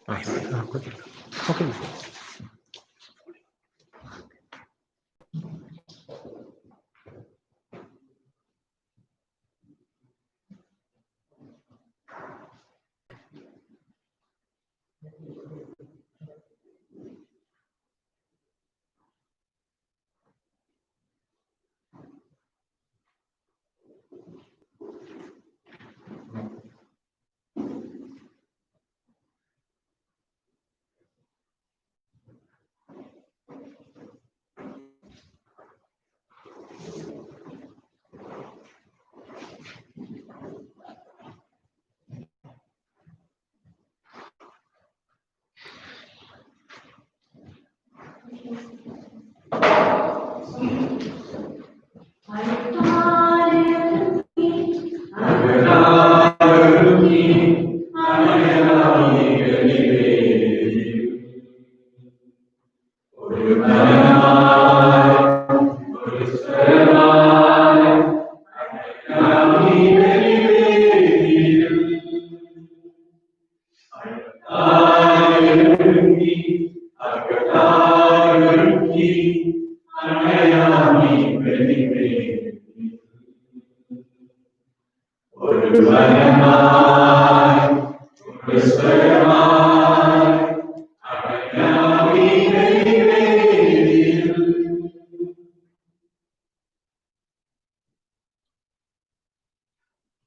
Okay.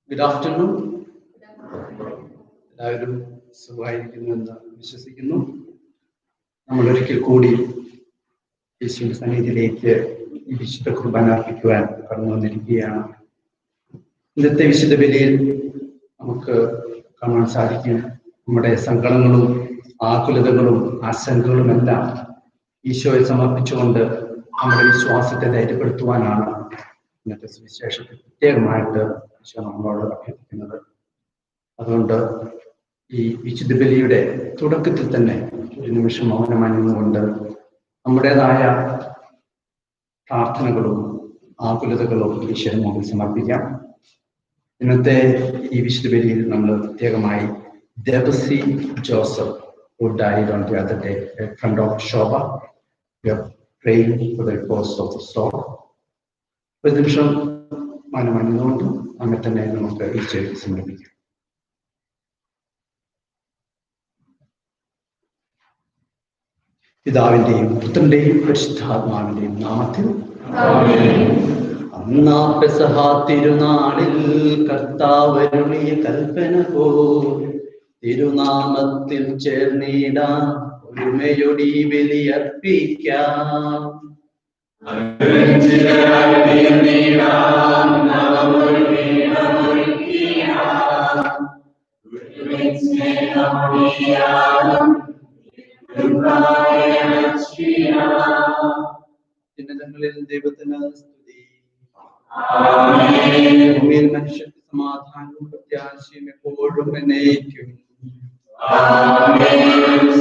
Good afternoon. എല്ലാവരും സുഖമായിരിക്കുന്നുവെന്ന് വിശ്വസിക്കുന്നു. നമ്മൾ ഒരിക്കൽ കൂടി യേശുവിന്റെ സന്നിധിയിലേക്ക് ഈ വിശുദ്ധ കുർബാന അർപ്പിക്കുവാൻ കടന്നു വന്നിരിക്കുകയാണ്. ഇന്നത്തെ വിശുദ്ധ ബലിയിൽ നമുക്ക് കാണാൻ സാധിക്കും നമ്മുടെ സങ്കടങ്ങളും ആകുലതകളും ആശങ്കകളും എല്ലാം ഈശോയെ സമർപ്പിച്ചുകൊണ്ട് നമ്മുടെ വിശ്വാസത്തെ ധൈര്യപ്പെടുത്തുവാനാണ് ഇന്നത്തെ സുവിശേഷത്തിൽ പ്രത്യേകമായിട്ട് ഈശോ നമ്മളോട് അഭ്യർത്ഥിക്കുന്നത്. അതുകൊണ്ട് ഈ വിശുദ്ധ ബലിയുടെ തുടക്കത്തിൽ തന്നെ ഒരു നിമിഷം മൗനമണിഞ്ഞുകൊണ്ട് നമ്മുടേതായ പ്രാർത്ഥനകളും ആകുലതകളും ഈശ്വരന് മുമ്പിൽ സമർപ്പിക്കാം. ഇന്നത്തെ ഈ വിശുദ്ധ ബലിയിൽ നമ്മൾ പ്രത്യേകമായി Devasi Joseph who died on the other day in front of Shoba. We are praying for the repose of the soul. ഒരു നിമിഷം മൗനമണിഞ്ഞുകൊണ്ട് അങ്ങനെ തന്നെ നമുക്ക് ഈശോയ്ക്ക് സമർപ്പിക്കാം. പിതാവിന്റെയും പുത്രന്റെയും പരിശുദ്ധാത്മാവിന്റെയും നാമത്തിൽ അന്നാ പെസഹ തിരുനാളിൽ കർത്താവരുളിയ കൽപ്പന പോൽ തിരുനാമത്തിൽ ചേർന്നിടാൻ ഒരുമയൊടി ബലിയർപ്പിക്കാം. ഉന്നതങ്ങളിൽ ദൈവത്തിന് സ്തുതി. ഭൂമിയിൽ മനുഷ്യർക്ക് സമാധാനവും പ്രത്യാശയും എപ്പോഴും എന്നേക്കും.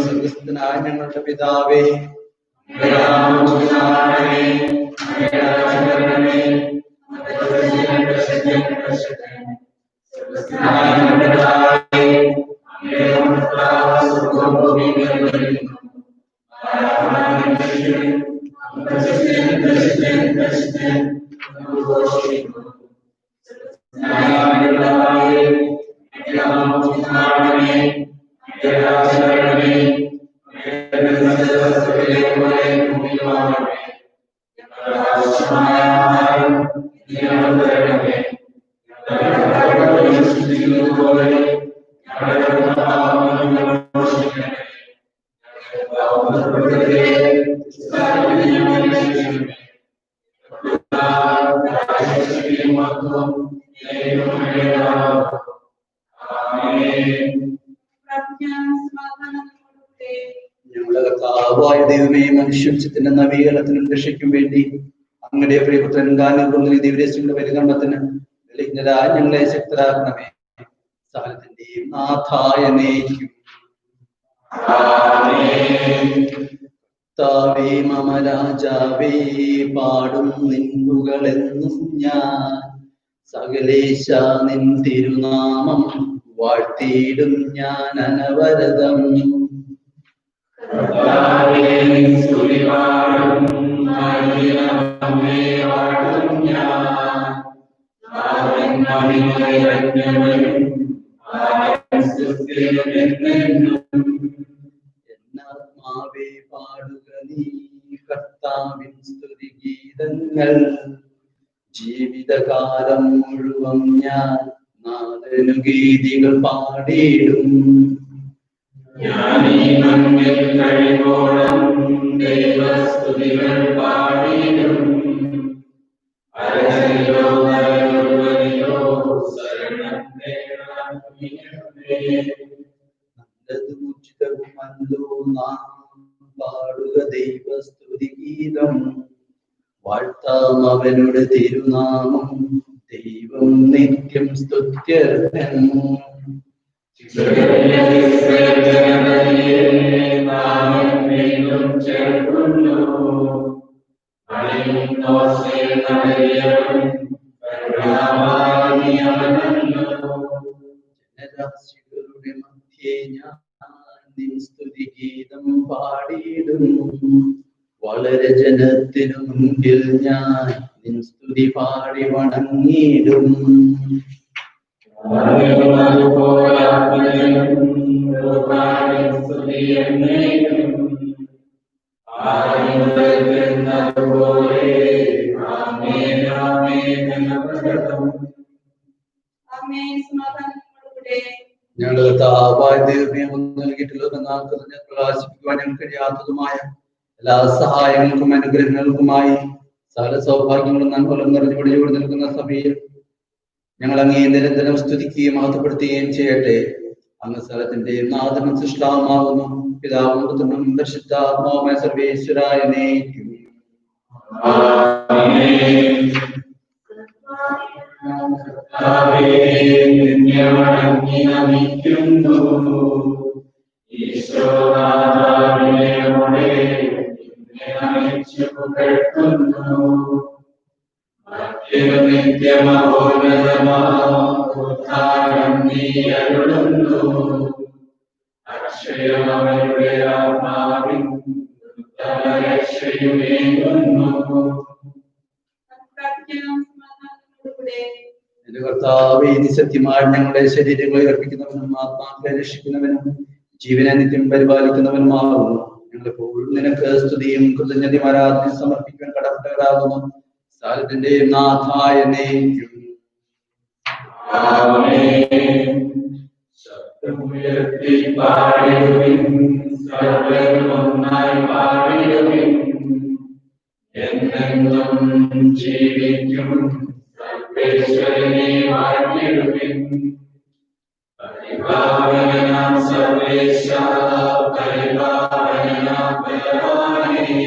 സ്വർഗ്ഗസ്ഥനായ ഞങ്ങളുടെ പിതാവേ, ഞങ്ങളുടെ കർത്താവായ ദൈവമേ, മനുഷ്യവംശത്തിന്റെ നവീകരണത്തിനും രക്ഷയ്ക്കും വേണ്ടി അങ്ങയുടെ പ്രിയപുത്രൻ ഗാനങ്ങളുടെ ദിവ്യരക്ഷയുടെ പരിഗണനത്തിന് വിളിക്കുന്നതായ ഞങ്ങളെ ശക്തരാക്കണമേ. സകലത്തിന്റെയും നാഥായ നയിക്കും. കർത്താവേ മമ രാജാവേ, പാടും നിന്നുകളെന്നും ഞാൻ. സകലേശ നിൻ തിരുനാമം വാഴ്ത്തിയിടും ഞാൻ അനവരതം. എന്നാത്മാവേ പാടുക നീ കർത്താവിൻ സ്തുതിഗീതങ്ങൾ. ജീവിതകാലം മുഴുവൻ ഞാൻ നാഥനു ഗീതികൾ പാടിയിടും. ഞാനീ മണ്ണിൽ കഴിവോളം ദൈവസ്തുതികൾ പാടിയിടും. അരയിലോ നരയുവനിലോ ശരണം തേടാൻ നല്ലതും ഉചിതവുമല്ലോ നാം പാടുക ദൈവസ്തുതിഗീതം. വാഴ്ത്താം അവനുടെ തിരുനാമം, ദൈവം നിത്യം സ്തുത്യർഹൻ. ജനരാശികളുടെ മധ്യേ ഞാൻ നിൻ സ്തുതിഗീതം പാടിയിടും. വളരെ ജനത്തിനു മുൻപിൽ ഞാൻ നിൻ സ്തുതി പാടി വണങ്ങിയിടും. ഞങ്ങളുടെ കർത്താവായ ദൈവമേ, നൽകിയിട്ടുള്ളത് പ്രകാശിപ്പിക്കുവാൻ ഞങ്ങൾക്ക് കഴിയാത്തതുമായ എല്ലാ സഹായങ്ങൾക്കും അനുഗ്രഹങ്ങൾക്കുമായി സകല സൗഭാഗ്യങ്ങളും നന്മകളും നിറഞ്ഞുപടിയോട് നിൽക്കുന്ന സഭയിൽ ഞങ്ങൾ അങ്ങേ നിരന്തരം സ്തുതിക്കുകയും മഹത്വപ്പെടുത്തുകയും ചെയ്യട്ടെ. അങ്ങ് സ്ഥലത്തിന്റെയും നാഥനും സൃഷ്ടാവുമാകുന്നു. പിതാവും പുത്രനും പരിശുദ്ധാത്മാവുമായ സർവേശ്വരായ നയിക്കും. എന്റെ കർത്താവേ, നീ സത്യമായി ഞങ്ങളുടെ ശരീരങ്ങളെ അർപ്പിക്കുന്നവനും ആത്മാക്കളെ രക്ഷിക്കുന്നവനും ജീവനെ നിത്യം പരിപാലിക്കുന്നവനുമാകുന്നു. ഞങ്ങളെപ്പോഴും നിനക്ക് സ്തുതിയും കൃതജ്ഞതയും ആരാധനയും സമർപ്പിക്കാൻ കടപ്പെട്ടവരാകുന്നു. സ്ഥലത്തിന്റെയും നാഥായ നയിക്കും. ജീവിക്കും സർവേശ്വരനെ വാഴ്ത്തിടുവിൻ. പരിപാവനാം സർവേശ പരിപാവനാം ബലവാനേ,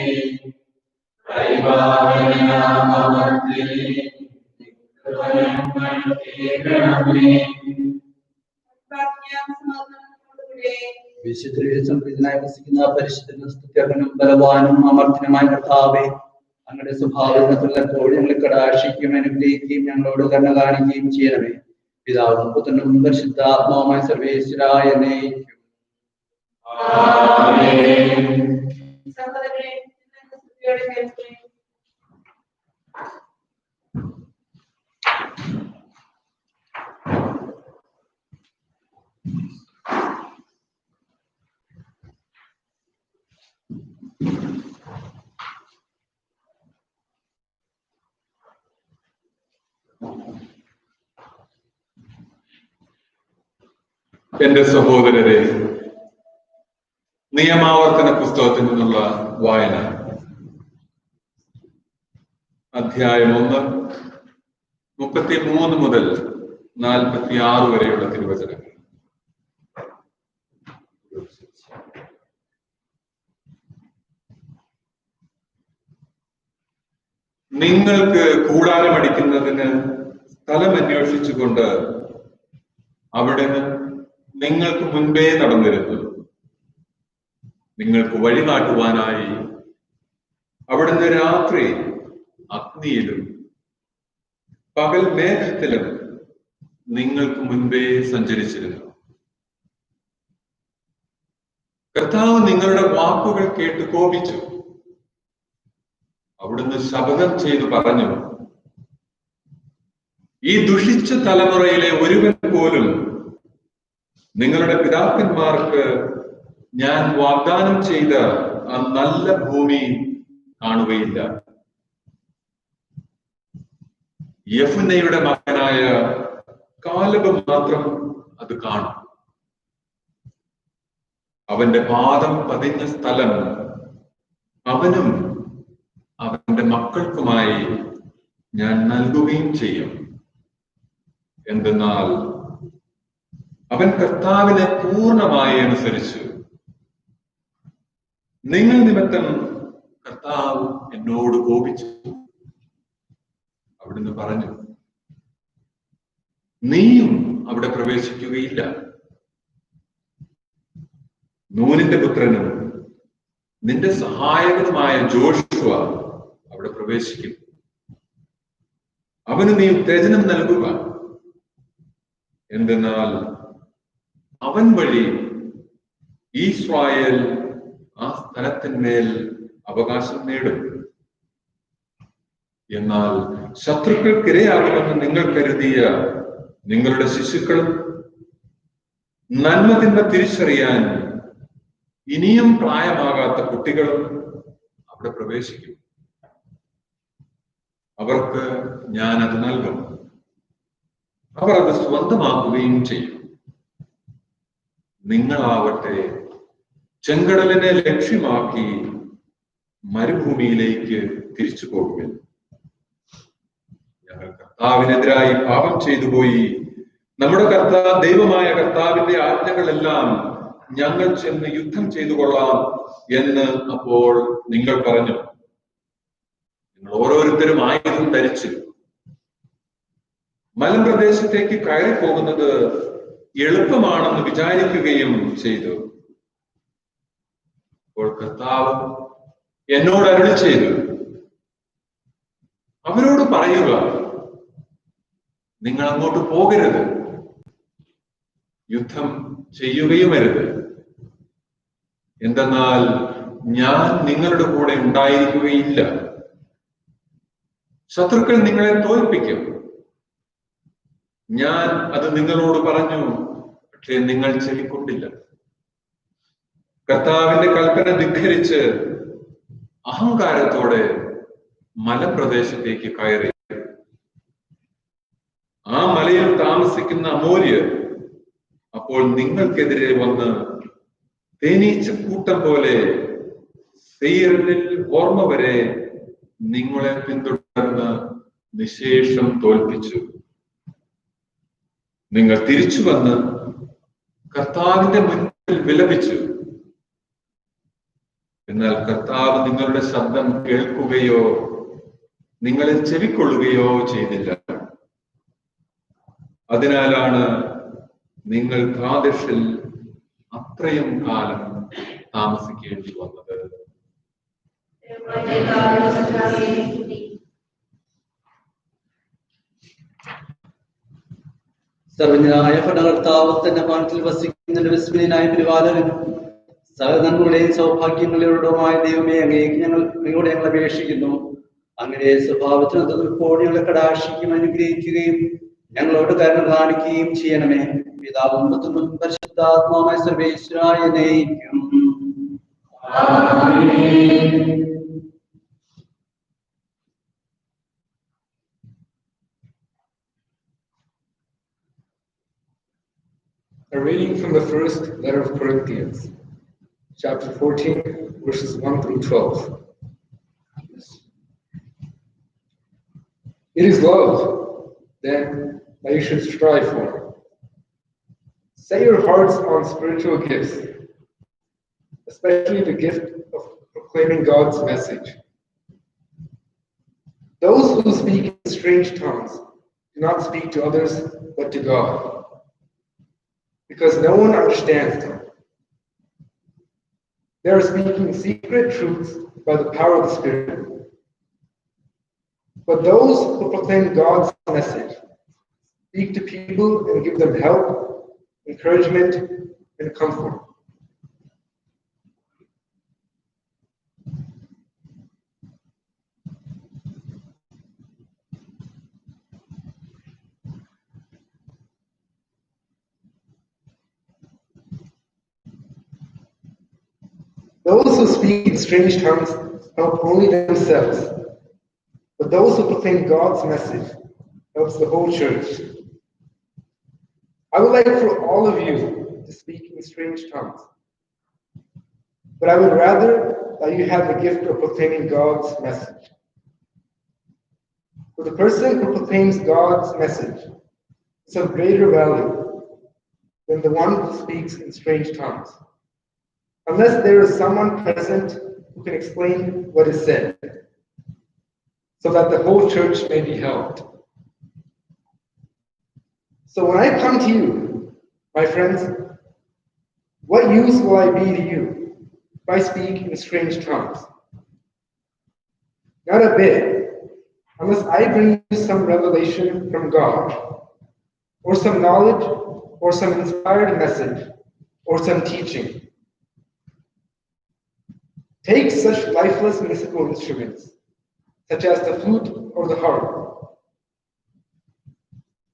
പരിപാവനാം അമർത്തിനെ വിശുദ്ധരിൽ സംപ്രീതനായി വസിക്കുന്ന പരിശുദ്ധനും സ്തുത്യർഹനും ബലവാനും അമർത്തിനുമായ കർത്താവേ, അങ്ങയുടെ സ്വഭാവത്തിലെപ്പോൾ ഞങ്ങളെ കടാക്ഷിക്കുകയും അനുഗ്രഹിക്കുകയും ഞങ്ങളോട് കരുണ കാണിക്കുകയും ചെയ്യണമേ. പിതാവും പുത്രനും പരിശുദ്ധാത്മാവുമായ സർവേശ്വരായ നയിക്കും. എന്റെ സഹോദരരെ, നിയമാവർത്തന പുസ്തകത്തിൽ നിന്നുള്ള വായന. അധ്യായം 1, 33 മുതൽ 46 വരെയുള്ള തിരുവചനങ്ങൾ. നിങ്ങൾക്ക് കൂടാരമടിക്കുന്നതിന് സ്ഥലം അന്വേഷിച്ചുകൊണ്ട് അവിടുന്ന് നിങ്ങൾക്ക് മുൻപേ നടന്നിരുന്നു. നിങ്ങൾക്ക് വഴികാട്ടുവാനായി അവിടുന്ന് രാത്രി അഗ്നിയിലും പകൽ മേഘത്തിലും നിങ്ങൾക്ക് മുൻപേ സഞ്ചരിച്ചിരുന്നു. കർത്താവ് നിങ്ങളുടെ വാക്കുകൾ കേട്ട് കോപിച്ചു. അവിടുന്ന് ശപഥം ചെയ്തു പറഞ്ഞു, ഈ ദുഷിച്ച തലമുറയിലെ ഒരുവൻ പോലും നിങ്ങളുടെ പിതാക്കന്മാർക്ക് ഞാൻ വാഗ്ദാനം ചെയ്ത ആ നല്ല ഭൂമി കാണുകയില്ല. യെഫുന്നയുടെ മകനായ കാലബ് മാത്രം അത് കാണും. അവന്റെ പാദം പതിഞ്ഞ സ്ഥലം അവനും അവന്റെ മക്കൾക്കുമായി ഞാൻ നൽകുകയും ചെയ്യും. എന്തെന്നാൽ അവൻ കർത്താവിനെ പൂർണ്ണമായി അനുസരിച്ചു. നിങ്ങൾ നിമിത്തം കർത്താവ് എന്നോട് കോപിച്ചു. അവിടുന്ന് പറഞ്ഞു, നീയും അവിടെ പ്രവേശിക്കുകയില്ല. നൂനിന്റെ പുത്രനും നിന്റെ സഹായകനുമായ ജോഷുവ അവിടെ പ്രവേശിക്കും. അവന് നീ ഉത്തേജനം നൽകുക. എന്തെന്നാൽ അവൻ വഴി ഇസ്രായേൽ ആ സ്ഥലത്തിന്മേൽ അവകാശം നേടും. എന്നാൽ ശത്രുക്കൾക്കിരയാകുമെന്ന് നിങ്ങൾ കരുതിയ നിങ്ങളുടെ ശിശുക്കളും നന്മതിന്മ തിരിച്ചറിയാൻ ഇനിയും പ്രായമാകാത്ത കുട്ടികളും അവിടെ പ്രവേശിക്കും. അവർക്ക് ഞാൻ അത് നൽകും. അവർ അത് സ്വന്തമാക്കുകയും ചെയ്യും. നിങ്ങളാവട്ടെ ചെങ്കടലിനെ ലക്ഷ്യമാക്കി മരുഭൂമിയിലേക്ക് തിരിച്ചു പോകുവിൻ. ഞങ്ങൾ കർത്താവിനെതിരായി പാപം ചെയ്തു പോയി. നമ്മുടെ ദൈവമായ കർത്താവിന്റെ ആജ്ഞകളെല്ലാം ഞങ്ങൾ ചെന്ന് യുദ്ധം ചെയ്തു കൊള്ളാം എന്ന് അപ്പോൾ നിങ്ങൾ പറഞ്ഞു. നിങ്ങൾ ഓരോരുത്തരും ആയുധം ധരിച്ചു മലമ്പ്രദേശത്തേക്ക് കയറി പോകുന്നത് എളുപ്പമാണെന്ന് വിചാരിക്കുകയും ചെയ്തു. അപ്പോൾ കർത്താവ് എന്നോട് അരുളി ചെയ്തു, അവരോട് പറയുക, നിങ്ങൾ അങ്ങോട്ട് പോകരുത്, യുദ്ധം ചെയ്യുകയുമരുത്. എന്തെന്നാൽ ഞാൻ നിങ്ങളുടെ കൂടെ ഉണ്ടായിരിക്കുകയില്ല. ശത്രുക്കൾ നിങ്ങളെ തോൽപ്പിക്കും. ഞാൻ അത് നിങ്ങളോട് പറഞ്ഞു, പക്ഷേ നിങ്ങൾ ചെവിക്കൊണ്ടില്ല. കർത്താവിന്റെ കൽപ്പന ധിക്കരിച്ച് അഹങ്കാരത്തോടെ മലപ്രദേശത്തേക്ക് കയറി. ആ മലയിൽ താമസിക്കുന്ന അമോര്യർ അപ്പോൾ നിങ്ങൾക്കെതിരെ വന്ന് തേനീച്ച കൂട്ടം പോലെ സെയീറിൽ ഓർമ്മ വരെ നിങ്ങളെ പിന്തുടർന്ന് നിശേഷം തോൽപ്പിച്ചു. നിങ്ങൾ തിരിച്ചു വന്ന് കർത്താവിന്റെ മുന്നിൽ വിലപിച്ചു. എന്നാൽ കർത്താവ് നിങ്ങളുടെ ശബ്ദം കേൾക്കുകയോ നിങ്ങളെ ചെവിക്കൊള്ളുകയോ ചെയ്തില്ല. അതിനാലാണ് നിങ്ങൾ കാദേശിൽ അത്രയും കാലം താമസിക്കേണ്ടി വന്നത്. സർവജ്ഞനായ ഭരണകർത്താവ് തന്റെ ഭവനത്തിൽ വസിക്കുന്ന വിസ്മയനായ പരിപാലകനും സകലനന്മകളുടെയും സൗഭാഗ്യങ്ങളുടെയുമായ ദൈവമേ, അങ്ങേക്ക് ഞങ്ങൾ അപേക്ഷിക്കുന്നു. അങ്ങനെ സ്വഭാവത്തിനോട് ഞങ്ങളെ കടാക്ഷിക്കുകയും അനുഗ്രഹിക്കുകയും ഞങ്ങളോട് കരുണ കാണിക്കുകയും ചെയ്യണമേ. പിതാവും പുത്രനും പരിശുദ്ധാത്മാവുമായ സർവേശ്വരായ നയിക്കും. A reading from the first letter of Corinthians, chapter 14, verses 1 through 12. It is love, then, that you should strive for. Set your hearts on spiritual gifts, especially the gift of proclaiming God's message. Those who speak in strange tongues do not speak to others but to God, because no one understands them. They are speaking secret truths by the power of the Spirit. But those who proclaim God's message speak to people and give them help, encouragement, and comfort. Those who speak in strange tongues help only themselves, but those who proclaim God's message helps the whole church. I would like for all of you to speak in strange tongues, but I would rather that you have the gift of proclaiming God's message. For the person who proclaims God's message is of greater value than the one who speaks in strange tongues, unless there is someone present who can explain what is said, so that the whole church may be helped. So when I come to you, my friends, what use will I be to you if I speak in strange tongues? Not a bit, unless I bring you some revelation from God, or some knowledge, or some inspired message, or some teaching. Take such lifeless musical instruments, such as the flute or the harp.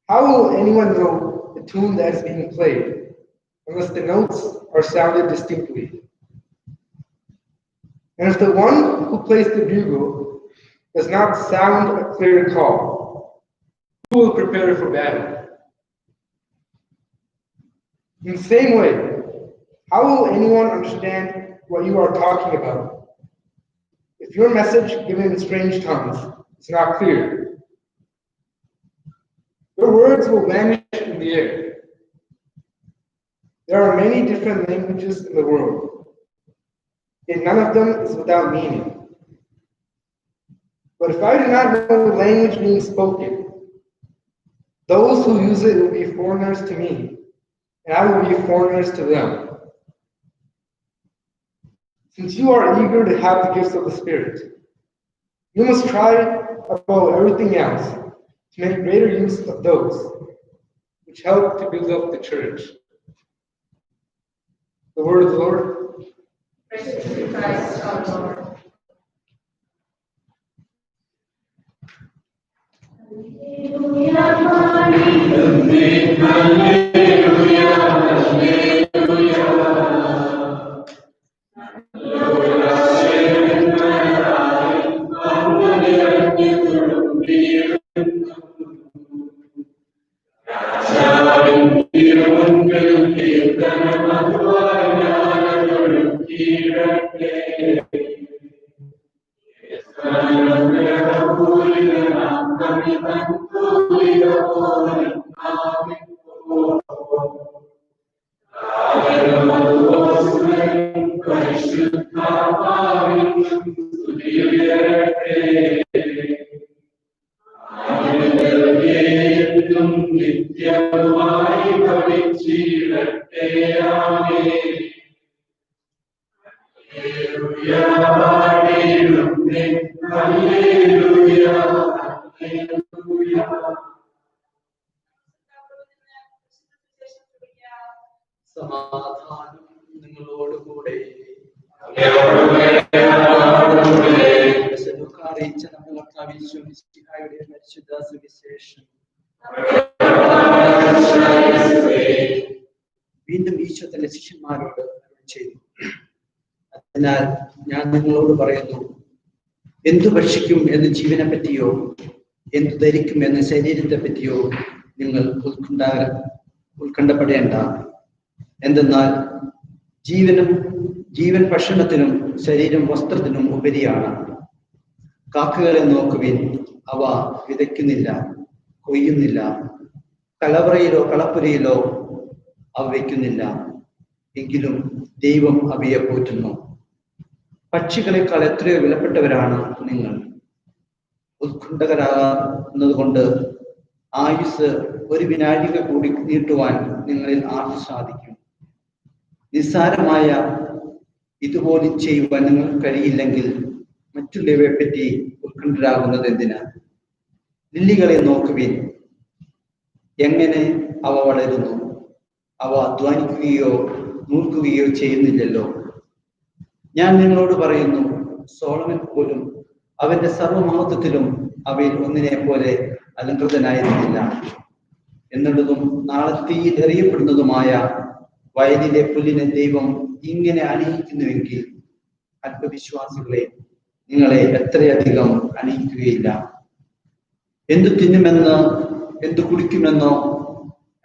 How will anyone know the tune that is being played unless the notes are sounded distinctly? And if the one who plays the bugle does not sound a clear call, who will prepare for battle? In the same way, how will anyone understand what you are talking about if your message given in strange tongues is not clear? Your words will vanish in the air. There are many different languages in the world, yet none of them is without meaning. But if I do not know the language being spoken, those who use it will be foreigners to me, and I will be foreigners to them. Since you are eager to have the gifts of the Spirit, you must try above everything else to make greater use of those which help to build up the church. The word of the Lord. Praise to Christ our Lord. സമാധാനം നിങ്ങളോടുകൂടെ അറിയിച്ച നമ്മുടെ കർത്താവിൻ ഈശോയുടെ പരിശുദ്ധ സുവിശേഷം. വീണ്ടും ഈശോ തന്റെ ശിഷ്യന്മാരോട് അരുളി ചെയ്തു, അതിനാൽ ഞാൻ നിങ്ങളോട് പറയുന്നു, എന്തു ഭക്ഷിക്കും എന്ന് ജീവനെ പറ്റിയോ എന്തു ധരിക്കും എന്ന് ശരീരത്തെ പറ്റിയോ നിങ്ങൾ ഉത്കണ്ഠപ്പെടേണ്ട. എന്തെന്നാൽ ജീവൻ ഭക്ഷണത്തിനും ശരീരം വസ്ത്രത്തിനും ഉപരിയാണ്. കാക്കകളെ നോക്കുവിൻ, അവ വിതയ്ക്കുന്നില്ല, കൊയ്യുന്നില്ല, കലവറയിലോ കളപ്പുരയിലോ അവ വയ്ക്കുന്നില്ല, എങ്കിലും ദൈവം അവയെ പോറ്റുന്നു. പക്ഷികളെക്കാൾ എത്രയോ വിലപ്പെട്ടവരാണ് നിങ്ങൾ. ഉത്കണ്ഠകരാകുന്നതുകൊണ്ട് ആയുസ് ഒരു വിനാഴിക കൂടി നീട്ടുവാൻ നിങ്ങളിൽ ആർക്ക് സാധിക്കും? നിസ്സാരമായ ഇതുപോലും ചെയ്യുവാൻ നിങ്ങൾക്ക് കഴിയില്ലെങ്കിൽ മറ്റുള്ളവയെ പറ്റി ഉത്കണ്ഠരാകുന്നത് എന്തിനാ? ലില്ലികളെ നോക്കുവിൻ, എങ്ങനെ അവ വളരുന്നു. അവ അധ്വാനിക്കുകയോ നൂൽക്കുകയോ ചെയ്യുന്നില്ലല്ലോ. ഞാൻ നിങ്ങളോട് പറയുന്നു, സോളമൻ പോലും അവന്റെ സർവമഹത്വത്തിലും അവയിൽ ഒന്നിനെ പോലെ അലങ്കൃതനായിരുന്നില്ല. എന്നുള്ളതും നാളെ തീയിൽ എറിയപ്പെടുന്നതുമായ വയലിലെ പുല്ലിനെ ദൈവം ഇങ്ങനെ അണിയിക്കുന്നുവെങ്കിൽ അല്പവിശ്വാസികളെ, നിങ്ങളെ എത്രയധികം അണിയിക്കുകയില്ല. എന്തു തിന്നുമെന്നോ എന്തു കുടിക്കുമെന്നോ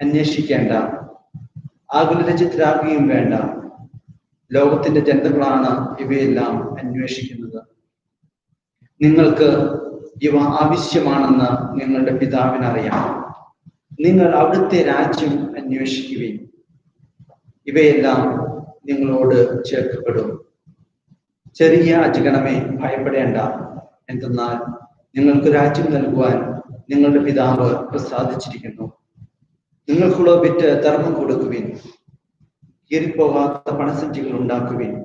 അന്വേഷിക്കേണ്ട, ആകുലചിത്തരാകുകയും വേണ്ട. ലോകത്തിന്റെ ജനതകളാണ് ഇവയെല്ലാം അന്വേഷിക്കുന്നത്. നിങ്ങൾക്ക് ഇവ ആവശ്യമാണെന്ന് നിങ്ങളുടെ പിതാവിനറിയാം. നിങ്ങൾ അവിടുത്തെ രാജ്യം അന്വേഷിക്കുവിൻ, ഇവയെല്ലാം നിങ്ങളോട് ചേർക്കപ്പെടും. ചെറിയ അജഗണമേ, ഭയപ്പെടേണ്ട. എന്തെന്നാൽ നിങ്ങൾക്ക് രാജ്യം നൽകുവാൻ നിങ്ങളുടെ പിതാവ് പ്രസാദിച്ചിരിക്കുന്നു. നിങ്ങൾക്കുള്ള വിറ്റ് ധർമ്മം കൊടുക്കുവിൻ. കീറിപ്പോകാത്ത പണസഞ്ചികൾ ഉണ്ടാക്കുവിൻ.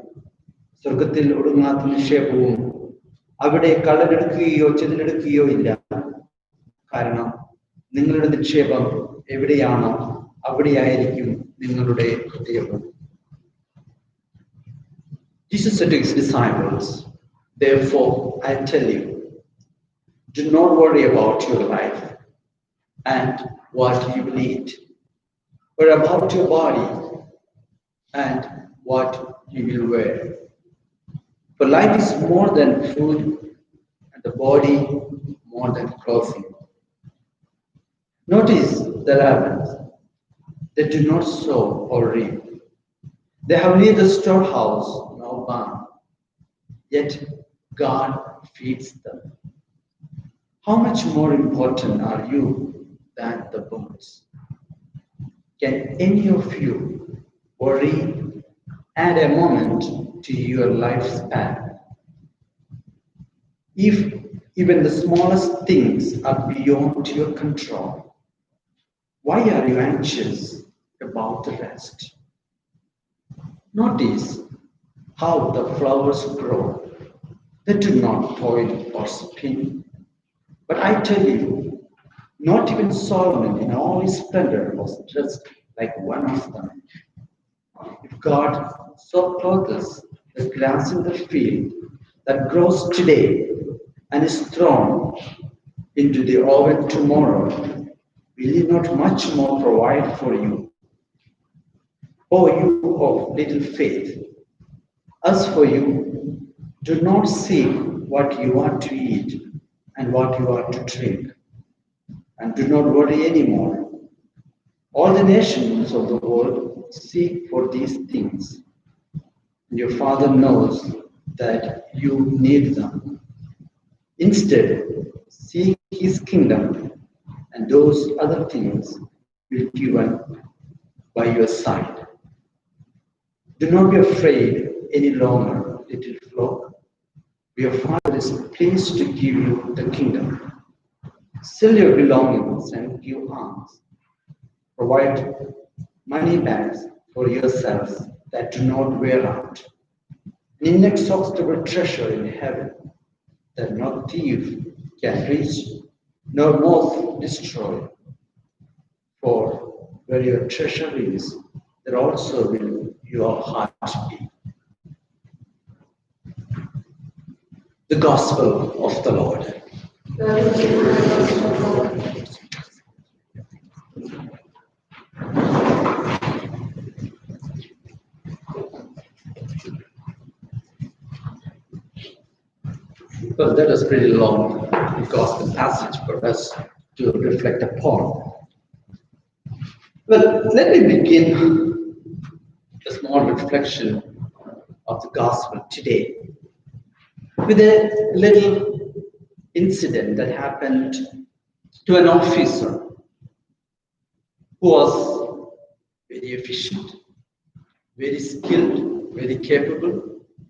സ്വർഗത്തിൽ ഒടുങ്ങാത്ത നിക്ഷേപവും അവിടെ കള്ളനെടുക്കുകയോ ചെതിലെടുക്കുകയോ ഇല്ല. കാരണം നിങ്ങളുടെ നിക്ഷേപം എവിടെയാണോ അവിടെയായിരിക്കും നിങ്ങളുടെ ഹൃദയവും. Jesus said to his disciples, "Therefore I tell you, do not worry about your life and what you will eat, or about your body and what you will wear. For life is more than food, and the body more than clothing. Notice the ravens. They do not sow or reap. They have neither storehouse nor barn, yet God feeds them. How much more important are you than the birds? Can any of you worry, add a moment to your lifespan? If even the smallest things are beyond your control, why are you anxious about the rest? Notice how the flowers grow. They do not toil or spin. But I tell you, not even Solomon in all his splendor was dressed like one of them. If God so clothes the grass in the field that grows today and is thrown into the oven tomorrow, will he not much more provide for you? O you of little faith, as for you, do not seek what you are to eat and what you are to drink, and do not worry anymore. All the nations of the world seek for these things, and your Father knows that you need them. Instead, seek his kingdom, and those other things will be given by your side. Do not be afraid any longer, little flock. Your Father is pleased to give you the kingdom. Sell your belongings and give alms. Provide money bags for yourselves that do not wear out, an inexhaustible treasure in heaven that no thief can reach, nor moth destroy. For where your treasure is, there also will your heart be." The Gospel of the Lord. Well, that was pretty long gospel passage for us to reflect upon. Well, let me begin a small reflection of the gospel today with a little incident that happened to an officer who was very efficient, very skilled, very capable,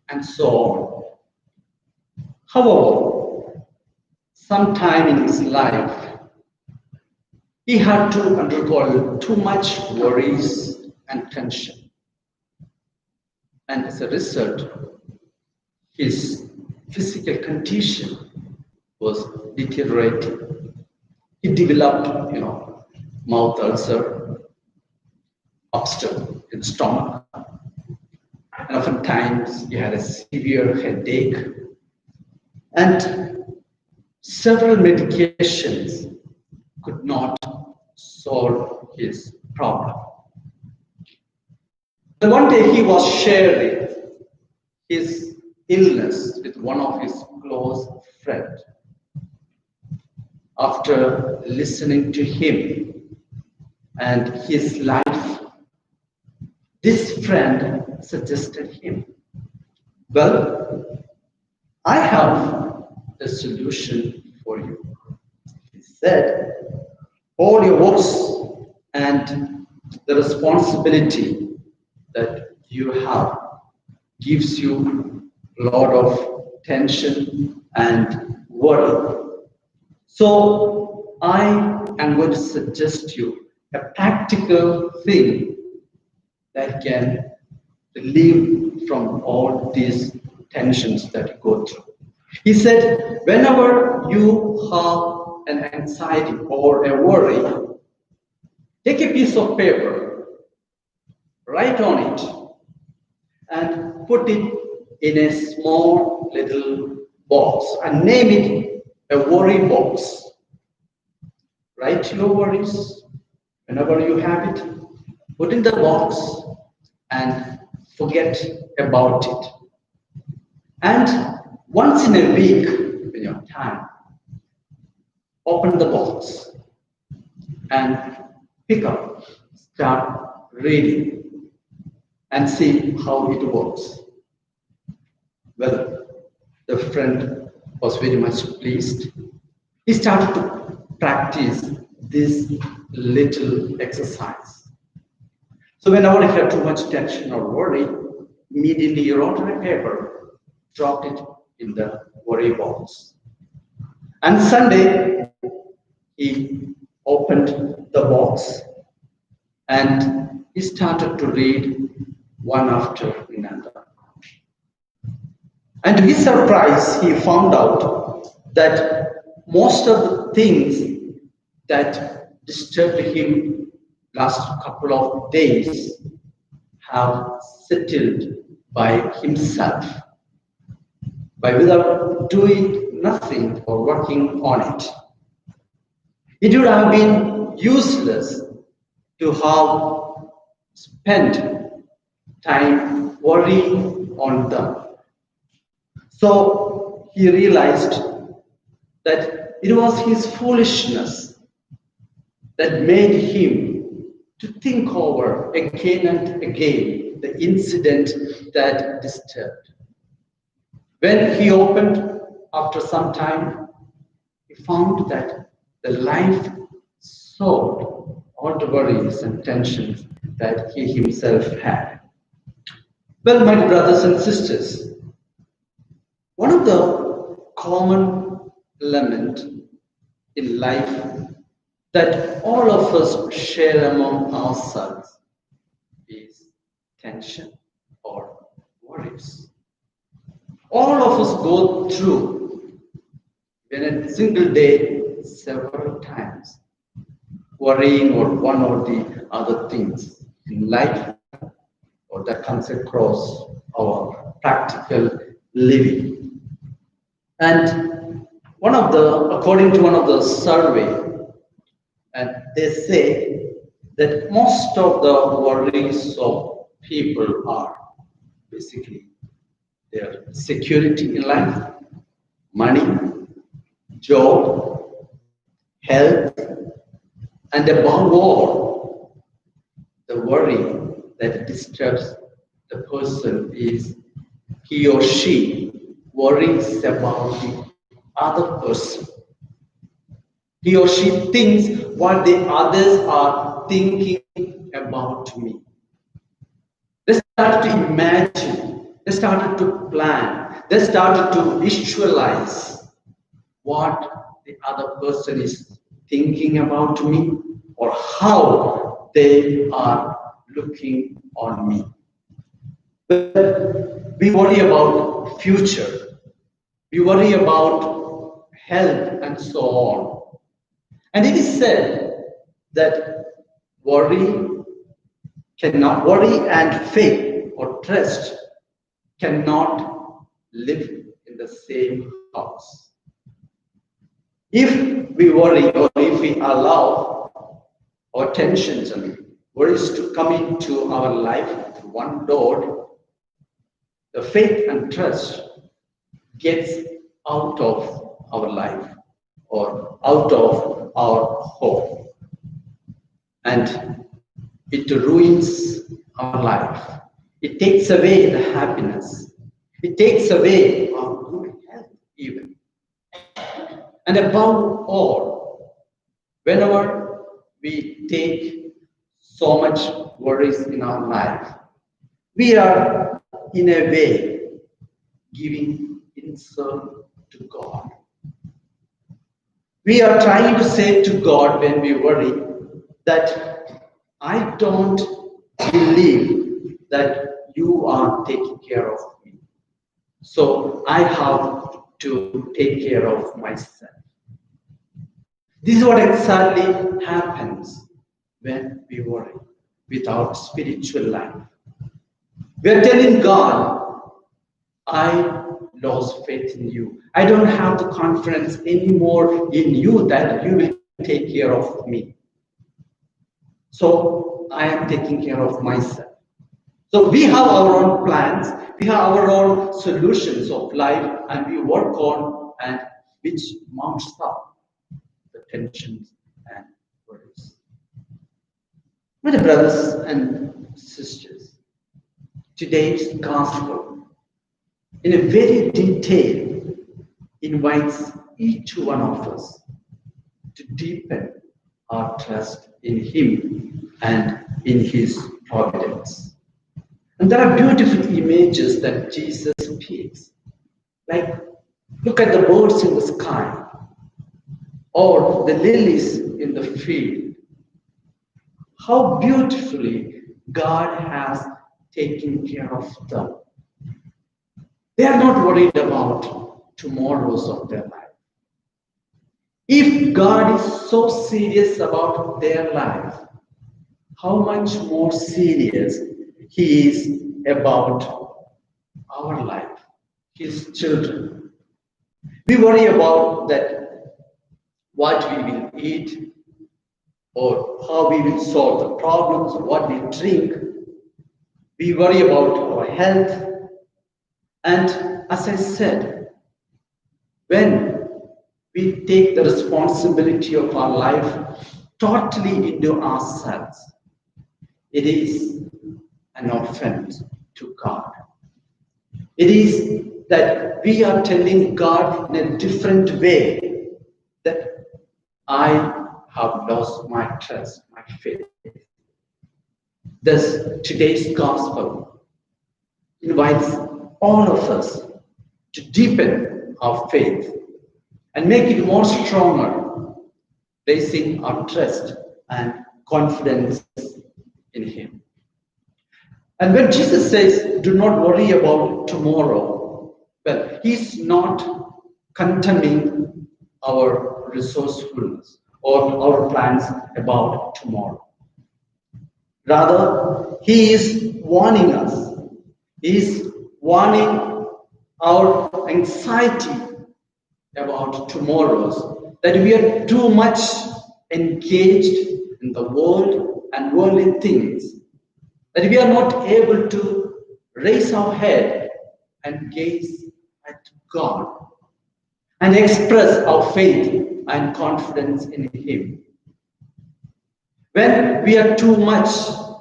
and so on. However, sometime in his life, he had to undergo too much worries and tension. And as a result, his physical condition was deteriorating. He developed, mouth ulcer, obstacle in the stomach. And oftentimes he had a severe headache. And several medications could not solve his problem. And one day he was sharing his illness with one of his close friends. After listening to him and his life, this friend suggested him, well, I have a solution for you. He said, all your works and the responsibility that you have gives you a lot of tension and worry. So I am going to suggest you a practical thing that can relieve from all these tensions that you go through. He said, whenever you have an anxiety or a worry, take a piece of paper, write on it, and put it in a small little box and name it a worry box. Write your worries whenever you have it, put in the box and forget about it. And once in a week, when you have time, open the box and pick up, start reading and see how it works. Well, the friend was very much pleased. He started to practice this little exercise. So whenever he had too much tension or worry, immediately he wrote on a paper, dropped it in the worry box. And Sunday, he opened the box and he started to read one after another. And to his surprise, he found out that most of the things that disturbed him last couple of days have settled by himself, by without doing nothing or working on it. It would have been useless to have spent time worrying on them. So he realized that it was his foolishness that made him to think over again and again the incident that disturbed. When he opened after some time, he found that the life solved all the worries and tensions that he himself had. Well, my brothers and sisters, one of the common elements in life that all of us share among ourselves is tension or worries. All of us go through in a single day several times worrying or one or the other things in life or that comes across our practical living. And according to one of the survey, and they say that most of the worries of people are basically their security in life, money, job, health, and above all, the worry that disturbs the person is he or she worries about the other person. He or she thinks what the others are thinking about me. They started to imagine, they started to plan, they started to visualize what the other person is thinking about me or how they are looking on me. But we worry about future, we worry about health and so on. And it is said that worry and faith or trust cannot live in the same house. If we worry or if we allow our tensions and worries to come into our life through one door, the faith and trust gets out of our life or out of our home, and it ruins our life. It takes away the happiness. It takes away our good health even. And above all, whenever we take so much worries in our life, we are in a way giving insult to God. We are trying to say to God when we worry that I don't believe that you are taking care of me. So I have to take care of myself. This is what exactly happens when we worry with our spiritual life. We are telling God, I lost faith in you. I don't have the confidence anymore in you that you will take care of me. So I am taking care of myself. So we have our own plans, we have our own solutions of life, and we work on, and which mounts up the tensions and worries. My dear brothers and sisters, today's gospel, in a very detail, invites each one of us to deepen our trust in Him and in His providence. And there are beautiful images that Jesus speaks. Like, look at the birds in the sky or the lilies in the field. How beautifully God has taken care of them. They are not worried about tomorrows of their life. If God is so serious about their life, how much more serious He is about our life, His children. We worry about that what we will eat or how we will solve the problems, what we drink. We worry about our health. And as I said, when we take the responsibility of our life totally into ourselves, it is an offense to God. It is that we are telling God in a different way that I have lost my trust, my faith. Thus, today's gospel invites all of us to deepen our faith and make it more stronger, placing our trust and confidence in Him. And when Jesus says, do not worry about tomorrow, well, He's not condemning our resourcefulness or our plans about tomorrow. Rather, He is warning us. He is warning our anxiety about tomorrows, that we are too much engaged in the world and worldly things, that we are not able to raise our head and gaze at God and express our faith and confidence in Him. When we are too much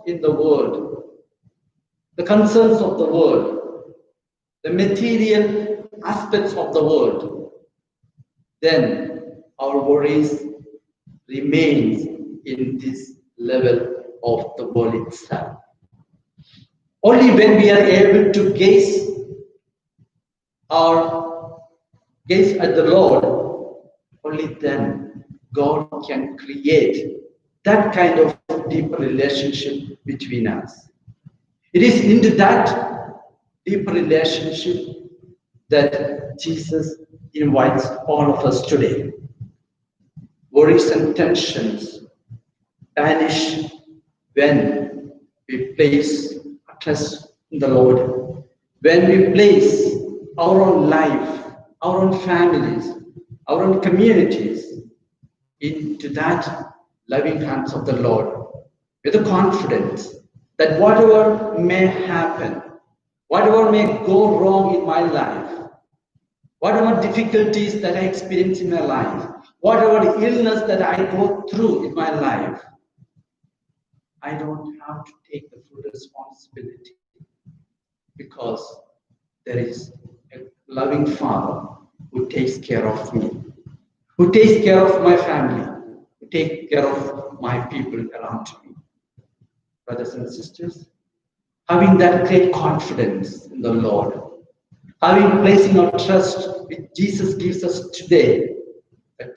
in the world, the concerns of the world, the material aspects of the world, then our worries remains in this level of the world itself. Only when we are able to gaze at the Lord, only then God can create that kind of deeper relationship between us. It is into that deeper relationship that Jesus invites all of us today. Worries and tensions vanish when we place our trust in the Lord, when we place our own life, our own families, our own communities into that loving hands of the Lord, with the confidence that whatever may happen, whatever may go wrong in my life, whatever difficulties that I experience in my life, whatever illness that I go through in my life, I don't have to take the full responsibility, because there is a loving Father who takes care of me, who takes care of my family, who takes care of my people around me. Brothers and sisters, having that great confidence in the Lord, having placing our trust which Jesus gives us today,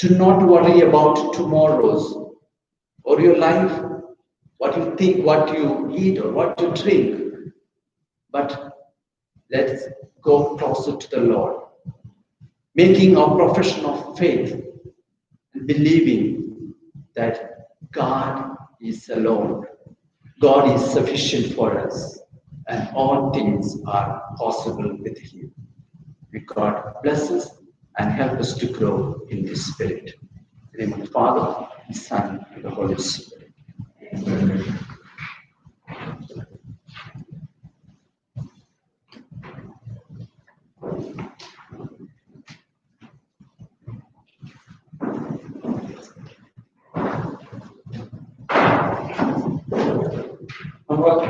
to not worry about tomorrows or your life, what you think, what you eat, or what you drink, but let's go closer to the Lord, making our profession of faith and believing that God is alone. God is sufficient for us, and all things are possible with Him. May God bless us and help us to grow in this spirit. In the name of the Father, the Son, and the Holy Spirit. Amen.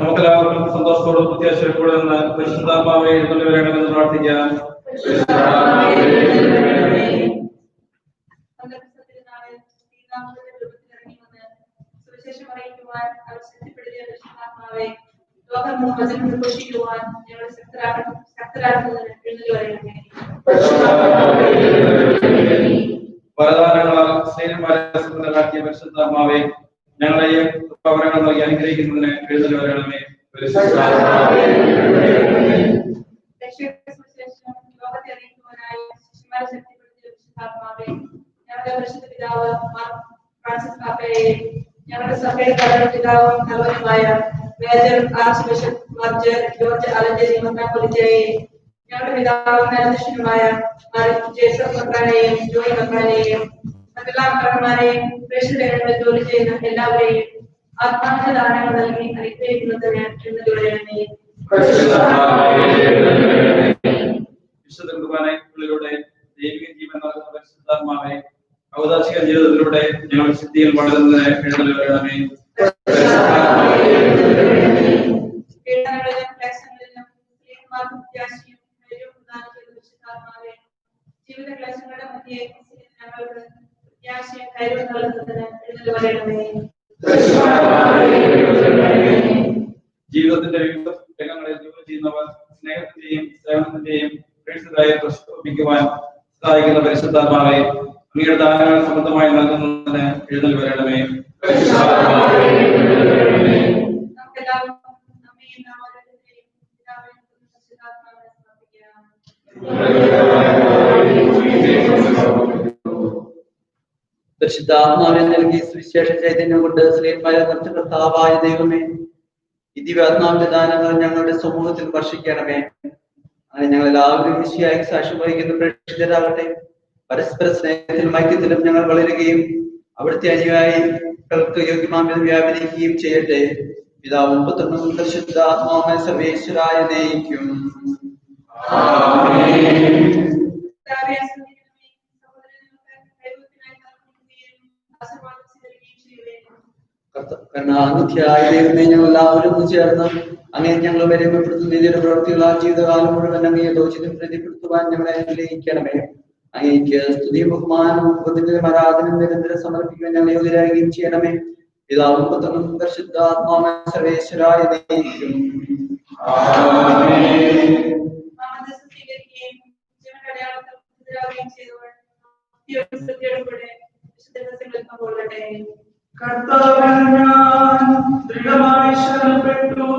നമുക്കെല്ലാവർക്കും സന്തോഷത്തോടും പ്രത്യാശയോടെ നിന്ന് പരിശുദ്ധാത്മാവേ എഴുന്നള്ളിവരണമെന്ന് പ്രാർത്ഥിക്കാം. വരദാനങ്ങളാൽ സ്നേഹന്മാരെ സ്വതന്ത്രരാക്കിയ പരിശുദ്ധാത്മാവേ, ഞങ്ങളെയും പ്രവർത്തനങ്ങൾ നൽകി അനുഗ്രഹിക്കുന്നതിന് എഴുന്നള്ളി വരണമേ. ഞങ്ങളുടെ പരിശുദ്ധ പിതാവ് ഫ്രാൻസിസ് പാപ്പയെയും ഞങ്ങളുടെ സഭയുടെ കടപിതാവും നല്ലവനുമായ major archbishop Mar George Alencherry മെത്രാപ്പൊലീത്തയെയും ഞങ്ങളുടെ പിതാവും അധ്യക്ഷനുമായ മാർ ജേസഫ് മെത്രാനെയും ജോയി മെത്രാനെയും മറ്റെല്ലാ മെത്രാന്മാരെയും പ്രേക്ഷിതങ്ങളിൽ ജോലി ചെയ്യുന്ന എല്ലാവരെയും ആത്മാർത്ഥ ദാനങ്ങൾ നൽകി അനുഗ്രഹിക്കുന്നതിന് എഴുന്നള്ളിവരണമേ. വിശുദ്ധ കുർബാനയിലൂടെ ദൈവിക ജീവൻ നൽകുന്ന പരിശുദ്ധാത്മാവേ, ഔദാചിക ജീവിതത്തിലൂടെ ഞങ്ങൾ സിദ്ധിയിൽ വളരുന്നതിന് എഴുന്നള്ളി വരണമേ. ജീവിത ക്ലേശങ്ങളുടെ മധ്യേ ഞങ്ങൾക്ക് പ്രത്യാശയും ധൈര്യവും നൽകുന്നതിന് എഴുന്നള്ളി വരണമേ. ജീവിതത്തിന്റെ വിവിധ രംഗങ്ങളിൽ ജോലി ചെയ്യുന്നവർ സ്നേഹത്തിന്റെയും സേവനത്തിന്റെയും പ്രേക്ഷിതരായി പ്രശോഭിക്കുവാൻ സഹായിക്കുന്ന പരിശുദ്ധാത്മാവേ, അങ്ങയുടെ ദാനങ്ങൾ സമൃദ്ധമായി നൽകുന്നതിന് എഴുന്നള്ളി വരണമേ. പരിശുദ്ധാത്മാവിനെ നൽകി സുവിശേഷ ചൈതന്യം കൊണ്ട് സ്നേഹമായ കർത്താവായ ദൈവമേ, ഈ ദിവ്യാത്മാവിന്റെ ദാനങ്ങൾ ഞങ്ങളുടെ സമൂഹത്തിൽ വർഷിക്കണമേ. അങ്ങനെ ഞങ്ങൾ എല്ലാവരും മിശിഹായ്ക്ക് സാക്ഷ്യം വഹിക്കുന്ന പ്രേക്ഷിതരാകട്ടെ. പരസ്പര സ്നേഹത്തിലും ഐക്യത്തിലും ഞങ്ങൾ വളരുകയും അവിടുത്തെ അനുയായികൾക്ക് യോഗ്യമാം വ്യാപരിക്കുകയും ചെയ്യട്ടെ. പിതാവും പുത്രനും പരിശുദ്ധാത്മാവുമായ സർവേശ്വരായ നയിക്കും. ദൈവമേ, ഞങ്ങൾ എല്ലാവരും ചേർന്ന് അങ്ങനെ ഞങ്ങൾ വരുമ്പോഴപ്പെടുത്തുന്ന രീതിയുടെ പ്രവൃത്തിയുള്ള ജീവിതകാലം മുഴുവൻ അങ്ങയെ ദോഷിതം പ്രതിപ്പെടുത്തുവാൻ ഞങ്ങളെ അനുഗ്രഹിക്കണമേ. അങ്ങേക്ക് സ്തുതിയും ബഹുമാനവും ആരാധനയും നിരന്തരം സമർപ്പിക്കുവാൻ ഞങ്ങളെ യോഗ്യരാകുകയും ചെയ്യണമേ. പിതാവും പുത്രനും പരിശുദ്ധാത്മാവുമായ സർവേശ്വരായ നയിക്കും. കർത്താവിൽ ഞാൻ ദൃഢമായി ശരണപ്പെട്ടു.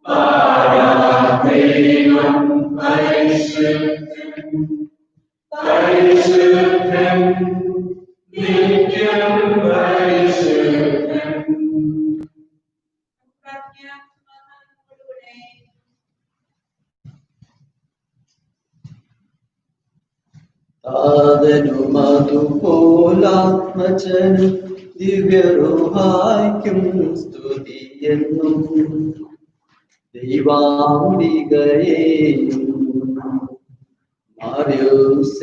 Bye. താതനുമതുപോലാത്മജനും ദിവ്യറുഹായ്ക്കും സ്തുതിയെന്നും ദൈവാംബികയെയും മാര്യോസേപ്പിനെയും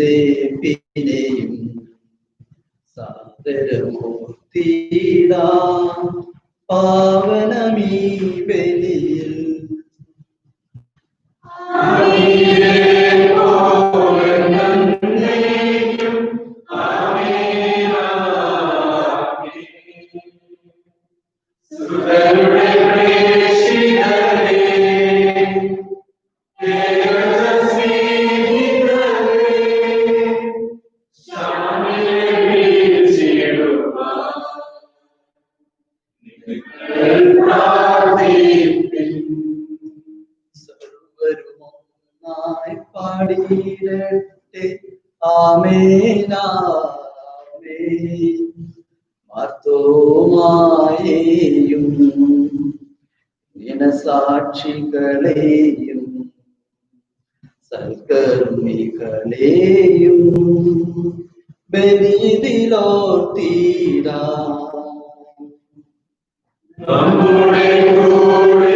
സാദരമൂർത്തിയിടാം പാവനമീ ബലിയിൽ. സർവരുമൊന്നായി പാടിയിടട്ടെ ആമേൻ ആമേൻ. മാർത്തോമായെയും നിനസാക്ഷികളെയും സൽക്കർമ്മികളെയും ബലിയിലോർത്തിടാം. നമ്മുടെ കൂടെ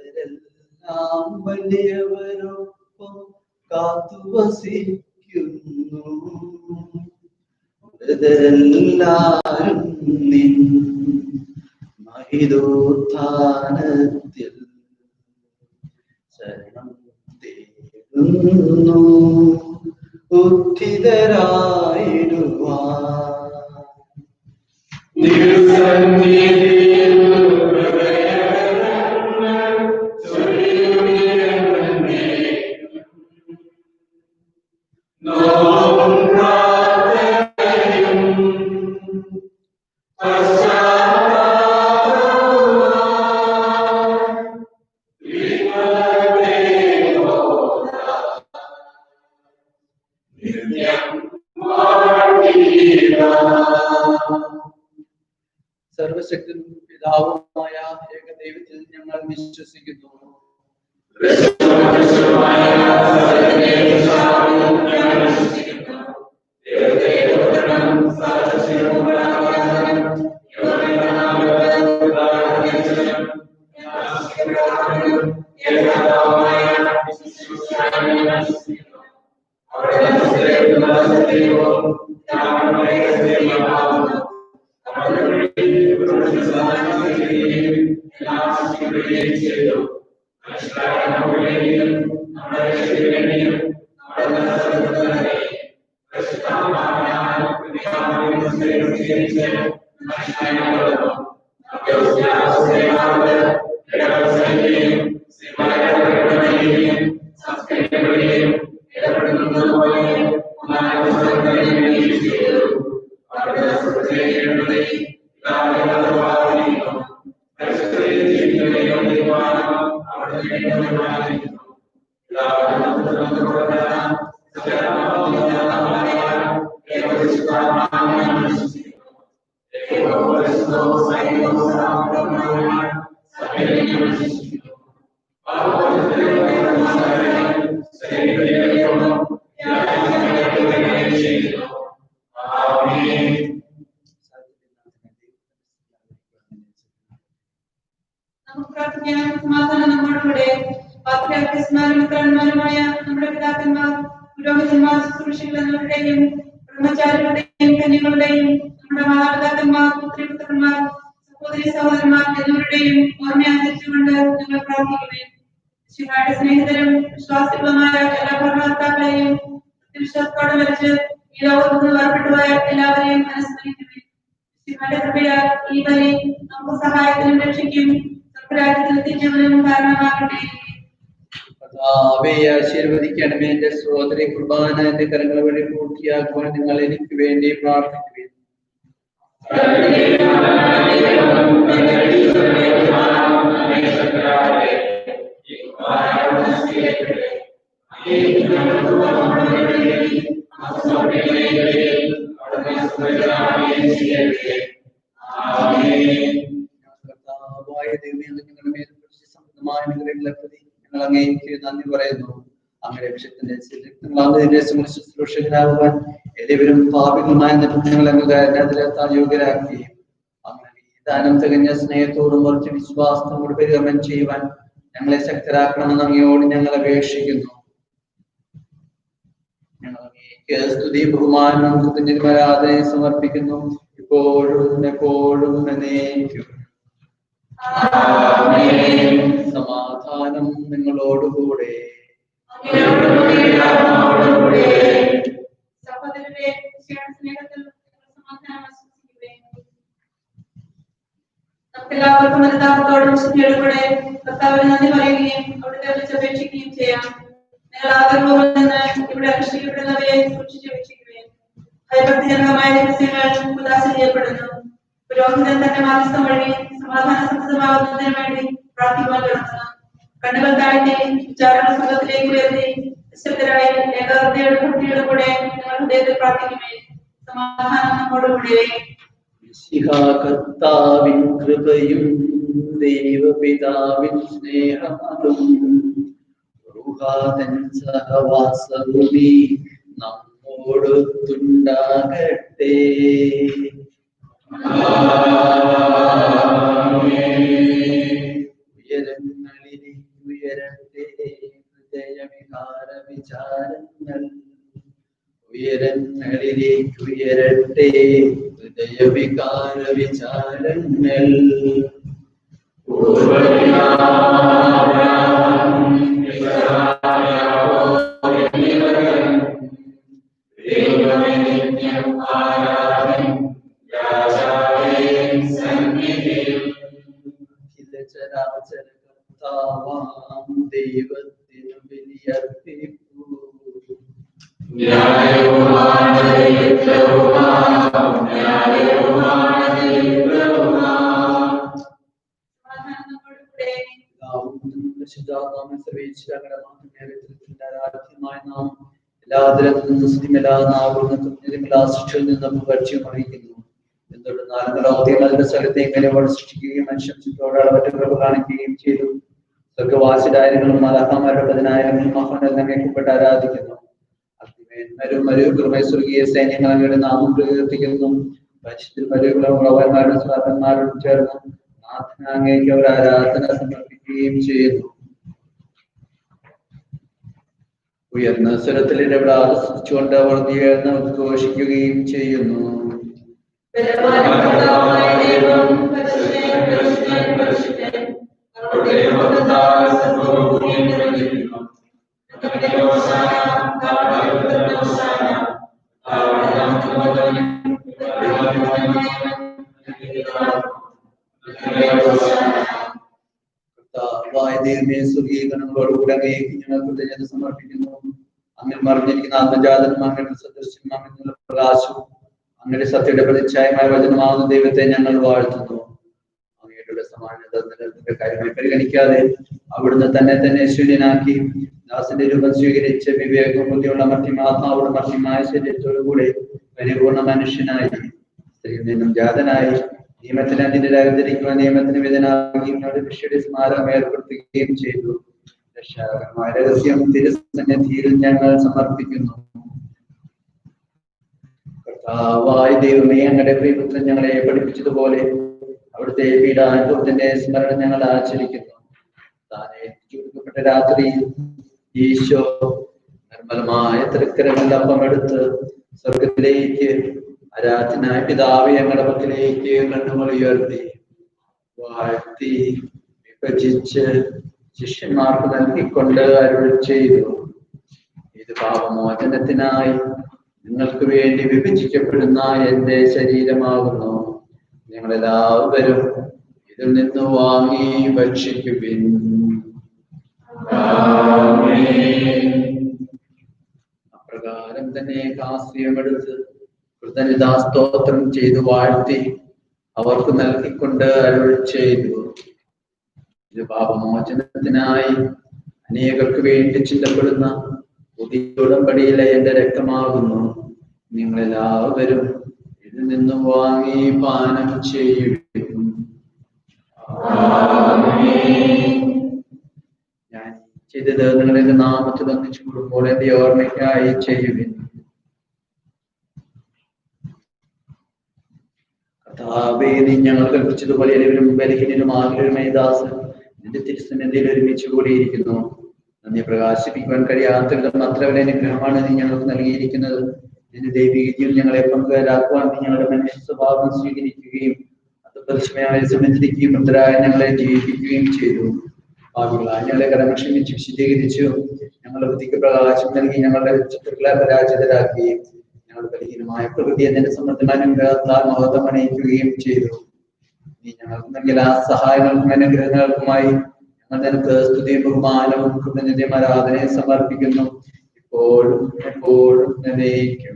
ചെറിയവരെല്ലാം വലിയവരൊപ്പം കാത്തുവസിക്കുന്നു. മൃതരെല്ലാരും നിൻ മഹിതോത്ഥാനത്തിൽ ശരണം തേടുന്നു ഉദ്ധിതരായിടുവാൻ. സർവശക്തനും പിതാവുമായ ഏകദൈവത്തിൽ ഞങ്ങൾ വിശ്വസിക്കുന്നു. പാത്രാത്യസ്മാരുമായ നമ്മുടെ പിതാക്കന്മാർ, പുരോഹിതന്മാർ, ശുശ്രൂഷികൾ എന്നിവരുടെയും ബ്രഹ്മചാരികളുടെയും കന്യകളുടെയും നമ്മുടെ മാതാപിതാക്കന്മാർ, പുത്രിപുത്രന്മാർ, സഹോദരി സഹോദരന്മാർ എന്നിവരുടെയും ഓർമ്മയാചരിച്ചുകൊണ്ട് ഞങ്ങൾ പ്രാർത്ഥിക്കുകയും ശിവയുടെ സ്നേഹിതരും വിശ്വാസികളുമായ എല്ലാ ഭരണകർത്താക്കളെയും വിശ്വാസത്തോടെ മരിച്ച് ഈ ലോകത്ത് നിന്ന് വേർപെട്ടുപോയ എല്ലാവരെയും അനുസ്മരിക്കുമേ. ശിവന്റെ കൃപയാൽ ഈ ബലി നമുക്ക് സഹായത്തിനും രക്ഷയ്ക്കും സ്വർഗ്ഗരാജ്യത്തിൽ എത്തിച്ചവരും കാരണമാകട്ടെ. കർത്താവേ, ആശീർവദിക്കണമേ. എന്റെ സഹോദരി കുർബാന എന്റെ കരങ്ങൾ വഴി പൂർത്തിയാക്കുവാൻ നിങ്ങൾ എനിക്ക് വേണ്ടി പ്രാർത്ഥിക്കുവിൻ. കർത്താവായ ദൈവമേ, നിങ്ങളുടെ മേൽ സമൃദ്ധമായ അനുഗ്രഹങ്ങളെ പ്രതി ഞങ്ങൾ അങ്ങേക്ക് നന്ദി പറയുന്നു. അങ്ങനെ വിഷയത്തിന്റെ ശുശ്രൂഷകരാകുവാൻ എല്ലാവരും പാപികളുമായ ഞങ്ങൾ അതിലെത്താൻ യോഗ്യരാക്കി. അങ്ങനെ ഈ ദാനം തികഞ്ഞ സ്നേഹത്തോടും കുറച്ച് വിശ്വാസത്തോടും പരികർമ്മം ചെയ്യുവാൻ ഞങ്ങളെ ശക്തരാക്കണമെന്ന് അങ്ങയോട് ഞങ്ങൾ അപേക്ഷിക്കുന്നു. ഞങ്ങൾ അങ്ങേക്ക് സ്തുതിയും ബഹുമാനവും കൃതജ്ഞതയും ആരാധനയും സമർപ്പിക്കുന്നു, ഇപ്പോഴും എപ്പോഴും എന്നേക്കും. സമാധാനം നിങ്ങളോടുകൂടെ. സഹോദരരെ, സ്നേഹത്തിൽ സമാധാനം ആശംസിക്കുകയും നമുക്കെല്ലാവർക്കും അനുതാപത്തോടും ശുദ്ധിയോടുകൂടെ കർത്താവിന് നന്ദി പറയുകയും അവിടുത്തെ വിളിച്ചപേക്ഷിക്കുകയും ചെയ്യാം. നിങ്ങൾ ആദരവോടെ നിന്ന് ഇവിടെ അനുഷ്ഠിക്കപ്പെടുന്നവയെ സൂക്ഷിച്ചു വീക്ഷിക്കുകയും ഭയഭക്തിജനകമായ രഹസ്യങ്ങൾ ഉദാസ ചെയ്യപ്പെടുന്നു. പുരോഹിതൻ തന്റെ മാധ്യസ്ഥം വഴി സമാധാന സംബന്ധമാകുന്നതിന് വേണ്ടി പ്രാർത്ഥിക്കുവാൻ തുടങ്ങുന്നു. കണ്ണുകൾ താഴ്ത്തി വിചാരങ്ങൾ സ്വർഗ്ഗത്തിലേക്ക് ഉയർത്തി നിശബ്ദരായി ഏകാഗ്രതയുടെ ഭക്തിയുടെ കൂടെ നിങ്ങൾ ഹൃദയത്തിൽ പ്രാർത്ഥിക്കുമേ. സമാധാനം നമ്മോടുകൂടെ. കർത്താവിൻ കൃപയും ദൈവപിതാവിൻ സ്നേഹവും റുഹാതൻ സഹവാസവും നമ്മോടൊത്തുണ്ടാകട്ടെ. ഉയരങ്ങളിലേക്ക് ഉയരട്ടെ ഹൃദയവികാര വിചാരങ്ങൾ. ഉയരങ്ങളിലേക്ക് ഉയരട്ടെ ഹൃദയവികാര വിചാരങ്ങൾ. ദൈവത്തിനു ബലിയർപ്പിപ്പൂ. സൃഷ്ടിക്കുകയും മനുഷ്യത്തോടെ അളവറ്റ കാണിക്കുകയും ചെയ്തു. സ്വർഗവാസിരായങ്ങളും മലാഹമാരുടെ 10,000 മഹാനങ്ങൾക്കപ്പെട്ട് ആരാധിക്കുന്നു. സ്വർഗീയ സൈന്യങ്ങൾ അങ്ങയുടെ നാമം പ്രകീർത്തിക്കുന്നു. പരിശുദ്ധ മരുമാരുടെ സ്വാതന്മാരോട് ചേർന്ന് നാഥന് അങ്ങേക്ക് അവർ ആരാധന സമർപ്പിക്കുകയും ചെയ്യുന്നു. ഉയർന്ന സ്വരത്തിൽ ഇടപെടാതെ സ്തുതിച്ചുകൊണ്ട് അവർ ഉയർന്ന് ഉദ്ഘോഷിക്കുകയും ചെയ്യുന്നു. സ്വീകരണങ്ങളോടുകൂടെ അങ്ങേക്ക് ഞങ്ങൾ കൃതജ്ഞത സമർപ്പിക്കുന്നു. അങ്ങനെ മറിഞ്ഞിരിക്കുന്ന ആത്മജാതനും അങ്ങയുടെ സദൃശ്യനും അങ്ങനെയുള്ള പ്രകാശവും അങ്ങയുടെ സത്യയുടെ പ്രതിച്ഛായമായ വചനമാകുന്ന ദൈവത്തെ ഞങ്ങൾ വാഴ്ത്തുന്നു. അങ്ങയുടെ സമാനത നിലനിൽപ്പിന്റെ കാര്യമായി പരിഗണിക്കാതെ അവിടുന്ന് തന്നെ ശൂന്യനാക്കി ദാസന്റെ രൂപം സ്വീകരിച്ച് വിവേകം ബുദ്ധിയുള്ള മർത്യമാത്മാവുടെ മർത്യമായ ശരീരത്തോടുകൂടെ പരിപൂർണ മനുഷ്യനായി സ്ത്രീയിൽ നിന്നും ജാതനായി നിയമത്തിന് അതിരായിരിക്കുവാൻ നിയമത്തിന് വിധനാകുകയും ഋഷിയുടെ സ്മാരകം ഏർപ്പെടുത്തുകയും ചെയ്തു. രക്ഷാകരമായ രഹസ്യം തിരുസന്നിധിയിൽ ഞങ്ങൾ സമർപ്പിക്കുന്നു. കർത്താവായ ദൈവമേ, ഞങ്ങളുടെ പ്രിയപുത്രൻ ഞങ്ങളെ പഠിപ്പിച്ചതുപോലെ അവിടുത്തെ പീഡാനുഭവത്തിന്റെ സ്മരണം ഞങ്ങൾ ആചരിക്കുന്നു. താനെ ചുരുക്കപ്പെട്ട രാത്രിയിൽ ഈശോ നിർമ്മലമായ തൃക്കരങ്ങളിൽ അപ്പമെടുത്ത് സ്വർഗത്തിലേക്ക് ആരാധനായ പിതാവേ ഞങ്ങളുടെ പക്കലേക്ക് കണ്ണുകൾ ഉയർത്തി വാഴ്ത്തി വിഭജിച്ച് ശിഷ്യന്മാർക്ക് നൽകിക്കൊണ്ട് അരുൾ ചെയ്തു. ഇത് പാപമോചനത്തിനായി നിങ്ങൾക്ക് വേണ്ടി വിഭജിക്കപ്പെടുന്ന എന്റെ ശരീരമാകുന്നു. നിങ്ങളെല്ലാവരും ഇതിൽ നിന്ന് വാങ്ങി ഭക്ഷിക്കുവിൻ. അപ്രകാരം തന്നെ കാസ്യമെടുത്ത് കൃതജ്ഞതാസ്തോത്രം ചെയ്തു വാഴ്ത്തി അവർക്ക് നൽകിക്കൊണ്ട് അരുൾ ചെയ്തു, ഇത് പാപമോചനത്തിനായി അനേകർക്ക് വേണ്ടി ചിന്തപ്പെടുന്ന പുതിയ ഉടമ്പടിയിലെ എന്റെ രക്തമാകുന്നു. നിങ്ങളെല്ലാവരും ഇതിൽ നിന്നും വാങ്ങി പാനം ചെയ്യുവിൻ. ഞാൻ ചെയ്തത് നിങ്ങൾ എന്റെ നാമത്തിൽ ഒന്നിച്ചു കൂടുമ്പോൾ എന്റെ ഓർമ്മയ്ക്കായി ചെയ്യുവിൻ. കർത്താവേ, നീ ഞങ്ങൾ കൽപ്പിച്ചതുപോലെ എല്ലാവരും ബലഹീനരും ആകുലരുമായ ദാസൻ നിന്റെ തിരുസന്നിധിയിൽ ഒരുമിച്ച് കൂടിയിരിക്കുന്നു. നന്ദി പ്രകാശിപ്പിക്കുവാൻ കഴിയാത്ത വിധം അത്ര വലിയ അനുഗ്രഹമാണ് നീ ഞങ്ങൾക്ക് നൽകിയിരിക്കുന്നത്. നിന്റെ ദൈവികതയും ഞങ്ങളെ പങ്കുകാരാക്കുവാൻ നീ ഞങ്ങളുടെ മനുഷ്യ സ്വഭാവം സ്വീകരിക്കുകയും അത് പരിശുദ്ധമായ സമയത്തിരിക്കുകയും മൃതരായ ഞങ്ങളെ ജീവിപ്പിക്കുകയും ചെയ്തു. ഭാവികളായ ഞങ്ങളെ കടമ ക്ഷമിച്ച് വിശദീകരിച്ചു. ഞങ്ങളുടെ ബുദ്ധിക്ക് പ്രകാശം നൽകി ഞങ്ങളുടെ ശത്രുക്കളെ പരാജിതരാക്കുകയും ഞങ്ങളുടെ ബലഹീനമായ പ്രകൃതിയെ നിന്റെ സമർത്ഥമാനുഗ്രഹത്താൽ മഹത്വം അണിയിക്കുകയും ചെയ്തു. നീ ഞങ്ങൾക്ക് നൽകിയ എല്ലാ സഹായങ്ങൾക്കും അനുഗ്രഹങ്ങൾക്കുമായി ഞങ്ങൾ നിനക്ക് സ്തുതിയും ബഹുമാനവും കൃതജ്ഞതയും ആരാധനയും സമർപ്പിക്കുന്നു, ഇപ്പോഴും എപ്പോഴും എന്നേക്കും.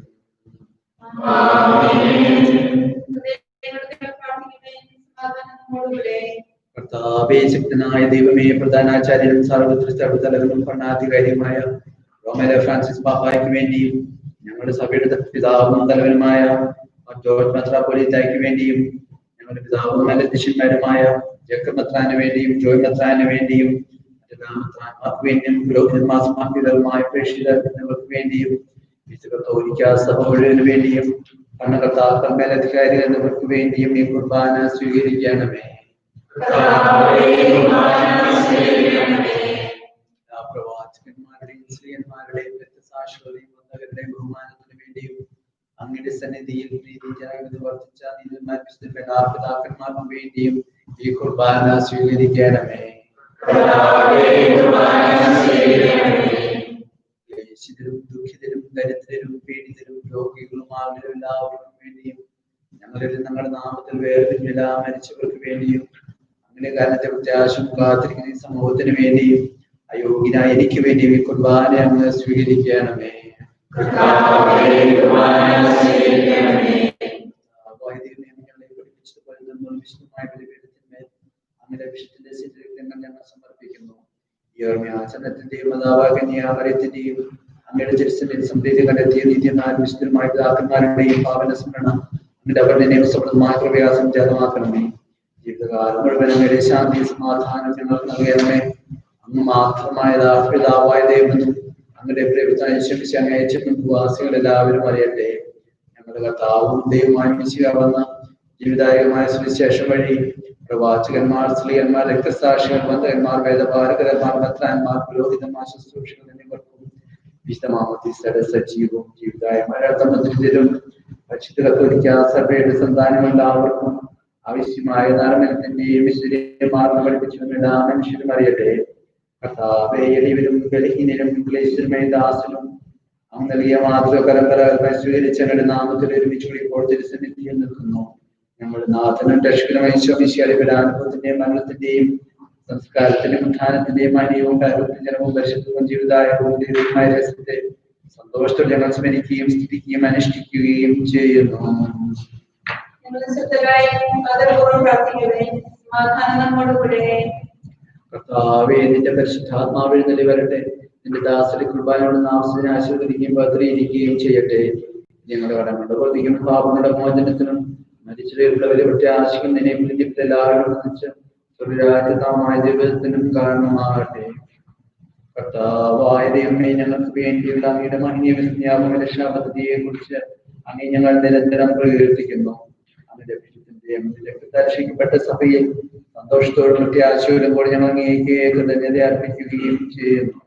കർത്താവേ, ശക്തനായ ദൈവമേ, പ്രധാനാചാര്യനും സർവതലവനും ഭരണാധികാരിയുമായ റോമേലെ ഫ്രാൻസിസ് പാപ്പായ്ക്ക് വേണ്ടിയും ഞങ്ങളുടെ സഭയുടെ പിതാവും തലവനുമായ ജോർജ് മെത്രാപ്പൊലീത്തായ്ക്ക് വേണ്ടിയും ഞങ്ങളുടെ പിതാവും നല്ല ശിഷ്യന്മാരുമായ ജേക്കബ് മെത്രാന് വേണ്ടിയും ജോയ് മെത്രാന് വേണ്ടിയും മെത്രാന്മാർക്ക് വേണ്ടിയും പുരോഹിതന്മാർമാർക്കുമായ പ്രേക്ഷിതർക്ക് വേണ്ടിയും കത്തോലിക്ക സഭ മുഴുവന് വേണ്ടിയും ഭരണകർത്താക്കൾ മേലധികാരികൾ എന്നിവർക്ക് വേണ്ടിയും ഈ കുർബാന സ്വീകരിക്കണമേ. പ്രവാചകന്മാരുടെയും സ്ത്രീയന്മാരുടെയും രക്തസാക്ഷികളുടെയും വന്ദകരുടെയും ബഹുമാനത്തിന് വേണ്ടിയും അങ്ങയുടെ സന്നിധിയിൽ പ്രീതിജനകത വർദ്ധിച്ച നീതിമാൻ പിതാക്കന്മാർക്കും വേണ്ടിയും ഈ കുർബാന സ്വീകരിക്കണമേ. ക്ലേശിതരും ദുഃഖിതരും ദരിദ്രരും പീഡിതരും രോഗികളും ആളുകളും എല്ലാവർക്കും വേണ്ടിയും ഞങ്ങളുടെ നാമത്തിൽ വേർതിരിഞ്ഞ എല്ലാ മരിച്ചവർക്ക് വേണ്ടിയും അങ്ങനെ കാരണത്തെ പ്രത്യാശം കാത്തിരിക്കുന്ന ഈ സമൂഹത്തിന് വേണ്ടിയും അയോഗ്യനായ എനിക്ക് വേണ്ടിയും ഈ കുർബാന അങ്ങ് സ്വീകരിക്കണമേ. ഞങ്ങൾ സമർപ്പിക്കുന്നു. ഈ ഓർമ്മയാചരണത്തിന്റെയും മതാവാകന്യാമരത്തിന്റെയും അങ്ങയുടെ ജനസന്റെ സംപ്രീതി കണ്ടെത്തിയ നീതിമാരും വിശുദ്ധരുമായ പിതാക്കന്മാരുടെയും പാവന സ്മരണ അങ്ങയുടെ അവരുടെ സമൃദ്ധമായ പ്രയാസം ജാതമാക്കണമേ. ജീവിതകാലം മുഴുവൻ അങ്ങയുടെ ശാന്തി സമാധാനം ഞങ്ങൾക്ക് നൽകണമേ. അങ്ങ് മാത്രമായ പിതാവായ ദൈവമെന്നും അങ്ങയുടെ പ്രേമത്താൽ ശമിച്ച് അങ്ങ് അയച്ചെന്നും വാസികൾ എല്ലാവരും അറിയട്ടെ. ഞങ്ങളുടെ കർത്താവും ദൈവമായി മിശിഹാവുന്ന ജീവിതായകമായ സുവിശേഷം വഴി പ്രവാചകന്മാർ, സ്ത്രീയന്മാർ, രക്തസാക്ഷികൾ, ബന്ധകന്മാർ, വേദപാരകന്മാർ, മെത്രാന്മാർ, പുരോഹിതന്മാർ, ശുശ്രൂഷകൾ എന്നിവർക്കും വിശുദ്ധമാമോദീസയുടെ സജീവവും ജീവിതായമായ തമ്മിലും പരിശുദ്ധ കത്തോലിക്ക സഭയുടെ സന്താനങ്ങൾ എല്ലാവർക്കും ആവശ്യമായ നർമ്മനത്തിന്റെയും വിശുദ്ധമാർഗം പഠിപ്പിച്ചു എല്ലാ മനുഷ്യരും അറിയട്ടെ. കർത്താവേ, എളിയവരും ബലഹീനരും ക്ലേശരുമായ ദാസനും അങ്ങ് നൽകിയ മാതൃക പരമ്പര സ്വീകരിച്ച ഞങ്ങളുടെ നാമത്തിൽ ഒരുമിച്ചുകൂടി ഇപ്പോൾ തിരുസന്നിധിയിൽ നിൽക്കുന്നു. ഞങ്ങളുടെ നാഥനും രക്ഷകനുമായ ഈശോമിശിഹായുടെ അനുഭവത്തിന്റെയും മരണത്തിന്റെയും സംസ്കാരത്തിന്റെയും ഉത്ഥാനത്തിന്റെയും മാന്യവും കാര്യജനവും പരിശുദ്ധവും ജീവിതായവും ദൈവമായ രസത്തെ സന്തോഷത്തോടെ ഞങ്ങൾ സ്മരിക്കുകയും സ്തുതിക്കുകയും അനുഷ്ഠിക്കുകയും ചെയ്യുന്നു. കർത്താവേ, നിന്റെ പരിശുദ്ധാത്മാവ് എഴുന്നള്ളി വരട്ടെ. നിന്റെ ദാസരി കുർബാനയോട് ആവശ്യത്തിന് ആശീർവദിക്കുകയും പത്രിയിരിക്കുകയും ചെയ്യട്ടെ. ഞങ്ങളുടെ കടങ്ങളുടെ വർദ്ധിക്കും പാപങ്ങളുടെ മോചനത്തിനും മരിച്ചവരുടെ പ്രത്യാശിക്കും നിന്നെ പ്രീതിപ്പെട്ട എല്ലാവരും രാജ്യമായ ജീവിതത്തിനും കാരണമാകട്ടെ. കർത്താവായ ദൈവമേ, ഞങ്ങൾക്ക് വേണ്ടിയുള്ള അങ്ങയുടെ മഹനീയ രക്ഷാപദ്ധതിയെ കുറിച്ച് അങ്ങേ ഞങ്ങൾ നിരന്തരം പ്രകീർത്തിക്കുന്നു. അങ്ങയുടെ രക്ഷിക്കപ്പെട്ട സഭയിൽ സന്തോഷത്തോടും പ്രത്യാശയോടും കൂടി ഞങ്ങൾ അങ്ങേക്ക് കൃതജ്ഞത അർപ്പിക്കുകയും ചെയ്യുന്നു.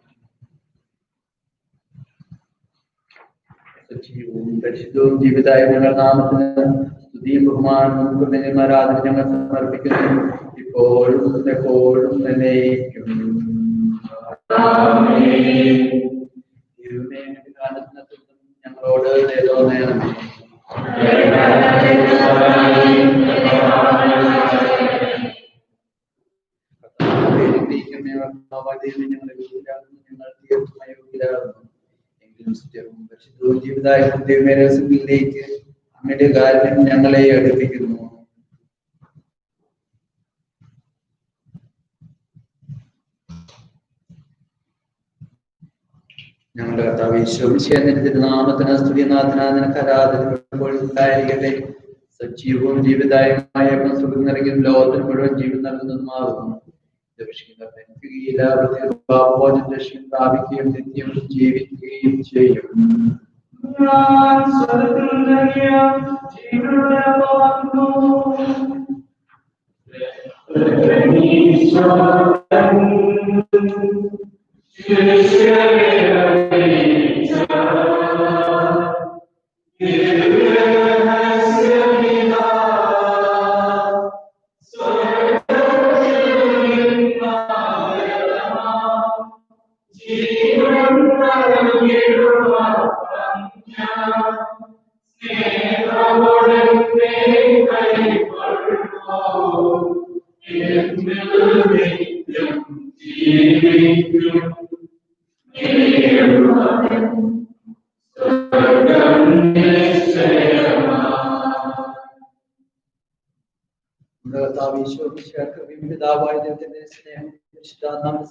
സജീവവും പരിശുദ്ധവും ജീവിതായ ഞങ്ങൾ നാമത്തിന് സ്തുതിയും ബഹുമാനവും കൃതജ്ഞമാരാധന ഞങ്ങൾ സമർപ്പിക്കുന്നു, ഇപ്പോഴും എപ്പോഴും എന്നേക്കും. യോഗ്യരാകുന്നു. എങ്കിലും സ്ഥിരവും പരിശുദ്ധവും ജീവിതായും ദൈവമേരസിലേക്ക് അങ്ങയുടെ കാര്യം ഞങ്ങളെ അടുപ്പിക്കുന്നു. ഞങ്ങളുടെ കർത്താവ് ഈശോമിശിഹായുടെ തിരുനാമത്തിന് സ്തുതിനാഥനാ നിനക്ക് ആരാധന ഉണ്ടായിരിക്കട്ടെ. സജീവവും ജീവിതായമായ സുഖം നൽകിയ ലോകത്തിന് മുഴുവൻ ജീവൻ നൽകുന്നതുമാകുന്നു. എല്ലാവരും പ്രാപിക്കുകയും നിത്യം ജീവിക്കുകയും ചെയ്യും.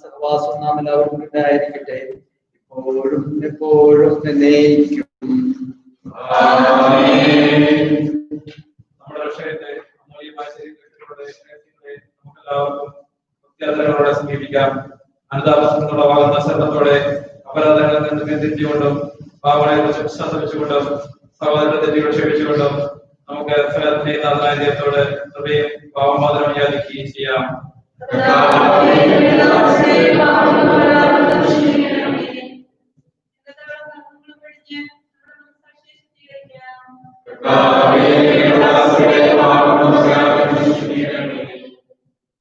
സഹവാസം നാം എല്ലാവരും ഉണ്ടായിരിക്കട്ടെ, ഇപ്പോഴും എപ്പോഴും എന്നേക്കും. നമ്മുടെ വിഷയത്തെ അമൂല്യമായ ശരീരത്തിലൂടെ നമുക്കെല്ലാവർക്കും സമീപിക്കാം. അനുതാപത്തിനുള്ളവാകുന്ന ശ്രദ്ധത്തോടെ അപരാധങ്ങളിൽ നിന്ന് ബന്ധിച്ചുകൊണ്ടും പാവങ്ങളെ കുറിച്ച് വിശ്വാസമിച്ചുകൊണ്ടും സഹോദരന്റെ തെറ്റുകൾ ക്ഷമിച്ചുകൊണ്ടും നമുക്ക് നാഥനായ ദൈവത്തോട് കൃപയും പാവമോചനം യാചിക്കുകയും ചെയ്യാം.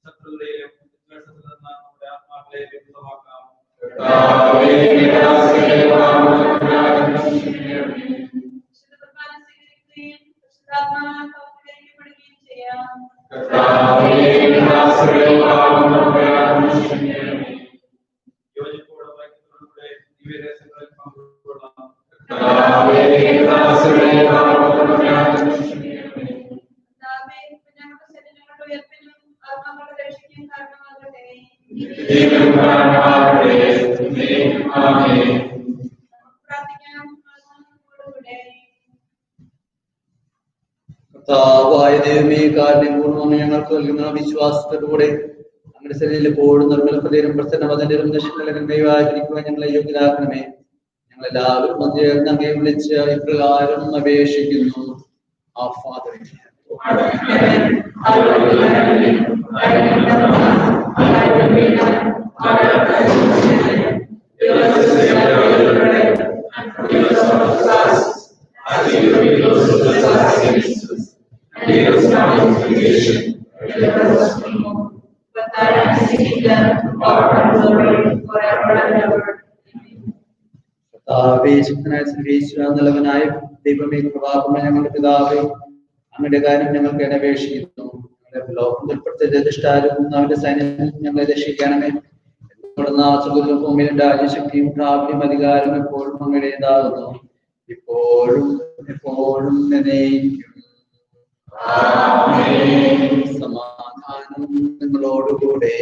ശത്രുതയിലും വിദ്വേഷത്തിൽ നിന്ന് നമ്മുടെ ആത്മാക്കളെ വിമുക്തമാക്കാം. യോജിപ്പോടും ഐക്യത്തോടുകൂടെ ദിവ്യരഹസ്യങ്ങളിൽ പങ്കുകൊള്ളാം. കർത്താവായ ദൈവമേ, കാരുണ്യപൂർവ്വം ഞങ്ങൾക്ക് നൽകുന്ന വിശ്വാസത്തോടുകൂടെ നമ്മുടെ ശരീരത്തിൽ എപ്പോഴും നിർമ്മല ഹൃദയം പ്രസന്നവതനും ദശകളും ദൈവാചരിക്കുവാൻ ഞങ്ങളെ യോഗ്യരാക്കണമേ. ഞങ്ങളെല്ലാവരും ചേർന്ന് അങ്ങേ വിളിച്ച് ഇപ്രകാരം അപേക്ഷിക്കുന്നു. ആ ഫാദർ നല്ലവനായ ദൈവമേ, കൃപാകുന്ന ഞങ്ങളുടെ പിതാവേ, അങ്ങയുടെ കാര്യം ഞങ്ങൾക്ക് അപേക്ഷിക്കുന്നു. ഞങ്ങളുടെ ലോകം ഉൾപ്പെടുത്തിയാലും അവന്റെ സൈന്യത്തിൽ ഞങ്ങളെ രക്ഷിക്കണമേ. ഭൂമിയിലെ രാജ്യശക്തിയും പ്രാപ്തിയും അധികാരം എപ്പോഴും അങ്ങയുടേതാകുന്നു, ഇപ്പോഴും എപ്പോഴും എന്നേക്കും. സമാധാനം നിങ്ങളോടുകൂടെ.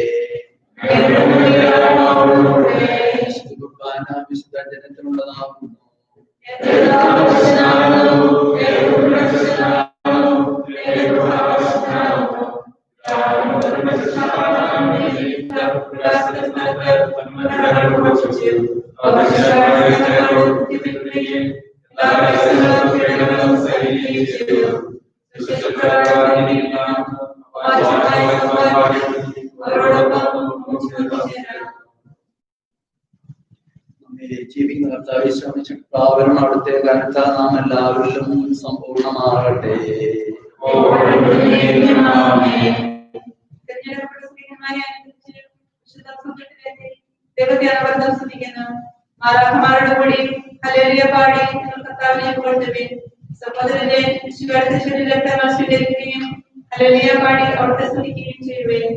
വിശുദ്ധ ജനത്തിനുള്ളതാകുന്നു. ജീവിക്കുന്ന കർത്താവേ, ശ്രമിച്ചിട്ടാവരും അവിടുത്തെ കരുത്ത നാം എല്ലാവരിലും സമ്പൂർണമാകട്ടെ. മാലാഖമാരുടെ കൂടി ഹല്ലേലൂയ പാടി കർത്താവിനെ പുകഴ്ത്തുവിൻ. സഹോദരനെ രക്തങ്ങൾ സ്വീകരിക്കുകയും ഹല്ലേലൂയ പാടി അവിടുത്തെ സ്തുതിക്കുകയും ചെയ്യുവേൻ.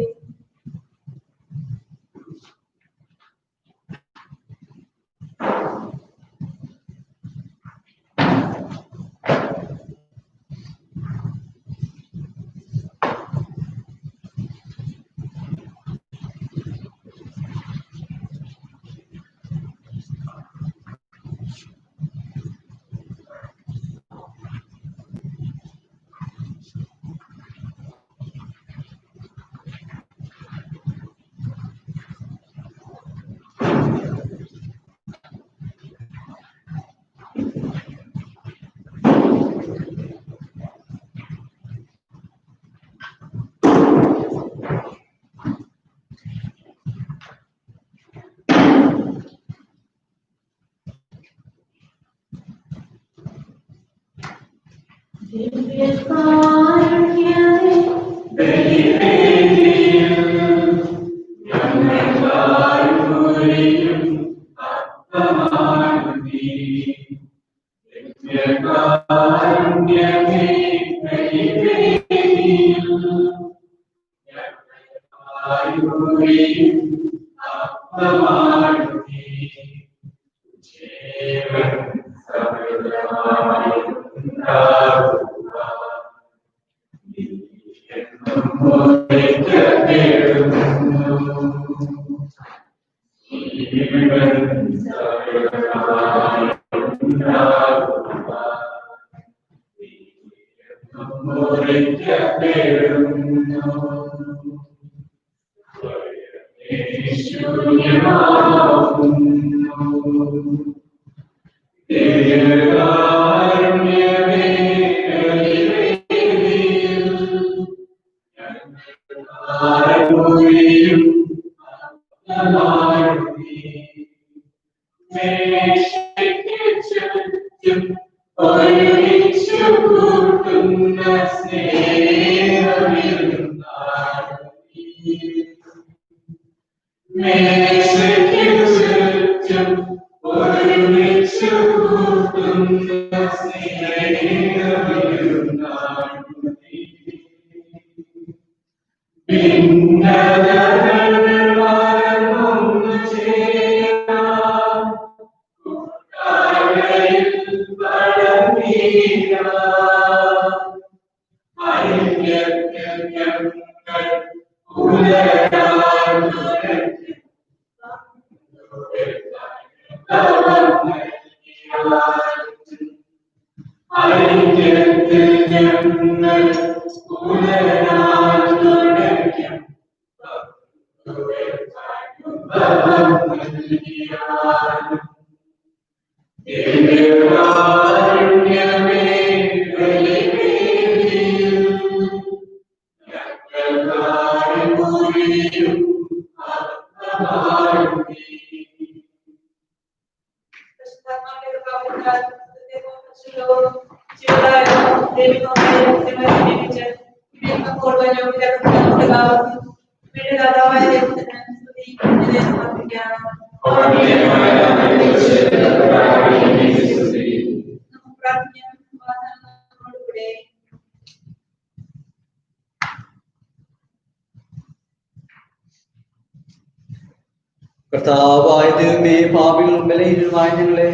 കർത്താവായ ദൈവമേ, പാപികളും ബലഹീനരുമായ ഞങ്ങളെ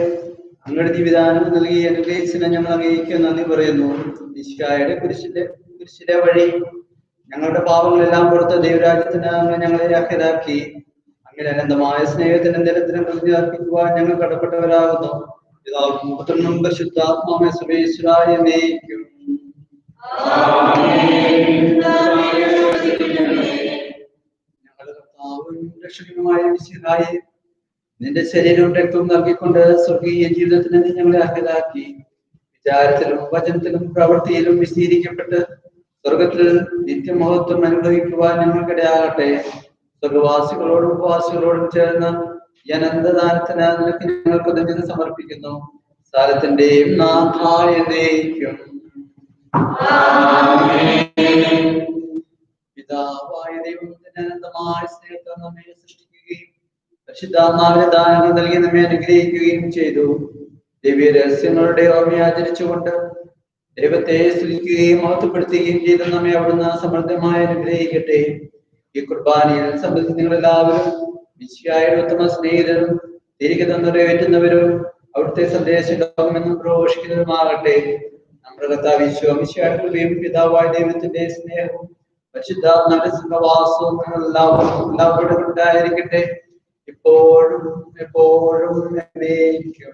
അങ്ങയുടെ ജീവിതാനം നൽകി അനുഗ്രഹിച്ചതിനെ ഞങ്ങൾ അങ്ങേക്ക് നന്ദി പറയുന്നു. ഈശോയുടെ കുരിശിലെ വഴി ഞങ്ങളുടെ പാപങ്ങളെല്ലാം കൊടുത്ത ദൈവരാജ്യത്തിന് അങ്ങ് ഞങ്ങളെ അർഹരാക്കി. അങ്ങനെ അനന്തമായ സ്നേഹത്തിനും നിരത്തിനും കൃതി അർപ്പിക്കുവാൻ ഞങ്ങൾ കടപ്പെട്ടവരാകുന്നു. പിതാവും പുത്രനും പരിശുദ്ധാത്മാവേ സർവേശ്വരായ എന്നേക്കും. ഞങ്ങളുടെ കർത്താവും രക്ഷകനുമായ മിശിഹായേ, നിന്റെ ശരീരവും രക്തവും നൽകിക്കൊണ്ട് സ്വർഗീയ ജീവിതത്തിന് നീ ഞങ്ങളെ അർഹരാക്കി. വിചാരത്തിലും വചനത്തിലും പ്രവൃത്തിയിലും വിശദീകരിക്കപ്പെട്ട് സ്വർഗത്തിൽ നിത്യമഹത്വം അനുഭവിക്കുവാൻ ഞങ്ങൾക്കിടയാകട്ടെ. സ്വർഗവാസികളോടും ഉപവാസികളോടും ചേർന്ന് ഈ അനന്തദാനത്തിന് നിനക്ക് ഞങ്ങൾ കൃതജ്ഞത സമർപ്പിക്കുന്നു. സ്ഥലത്തിന്റെയും നാഥായ എന്നേക്കും. പിതാവായ ദൈവത്തിന്റെ അനന്തമായ സ്നേഹത്തെ നമ്മെ സൃഷ്ടിക്കുകയും പരിശുദ്ധാത്മാവിന്റെ ദാനങ്ങൾ നൽകി നമ്മെ അനുഗ്രഹിക്കുകയും ചെയ്തു. ദിവ്യ രഹസ്യങ്ങളുടെ ഓർമ്മയാചരിച്ചുകൊണ്ട് ദൈവത്തെ സ്തുതിക്കുകയും മഹത്വപ്പെടുത്തുകയും ചെയ്ത് നമ്മെ അവിടുന്ന് സമൃദ്ധമായി അനുഗ്രഹിക്കട്ടെ. ഈ കുർബാനയിൽ സംബന്ധിച്ച് നിങ്ങളെല്ലാവരും മിശിഹായുടെ ഉത്തമ സ്നേഹിതരും തിരികെ നിറവേറ്റുന്നവരും അവിടുത്തെ സന്ദേശം ലോകമെന്നും പ്രഘോഷിക്കുന്നവരുമാകട്ടെ. നമ്മുടെ കർത്താവ് ഈശോ മിശിഹായുടെ കൃപയും പിതാവായ ദൈവത്തിന്റെ സ്നേഹവും പരിശുദ്ധാത്മാവിന്റെ സഹവാസവും എല്ലാവരോടും ഉണ്ടായിരിക്കട്ടെ, ഇപ്പോഴും എപ്പോഴും എന്നേക്കും.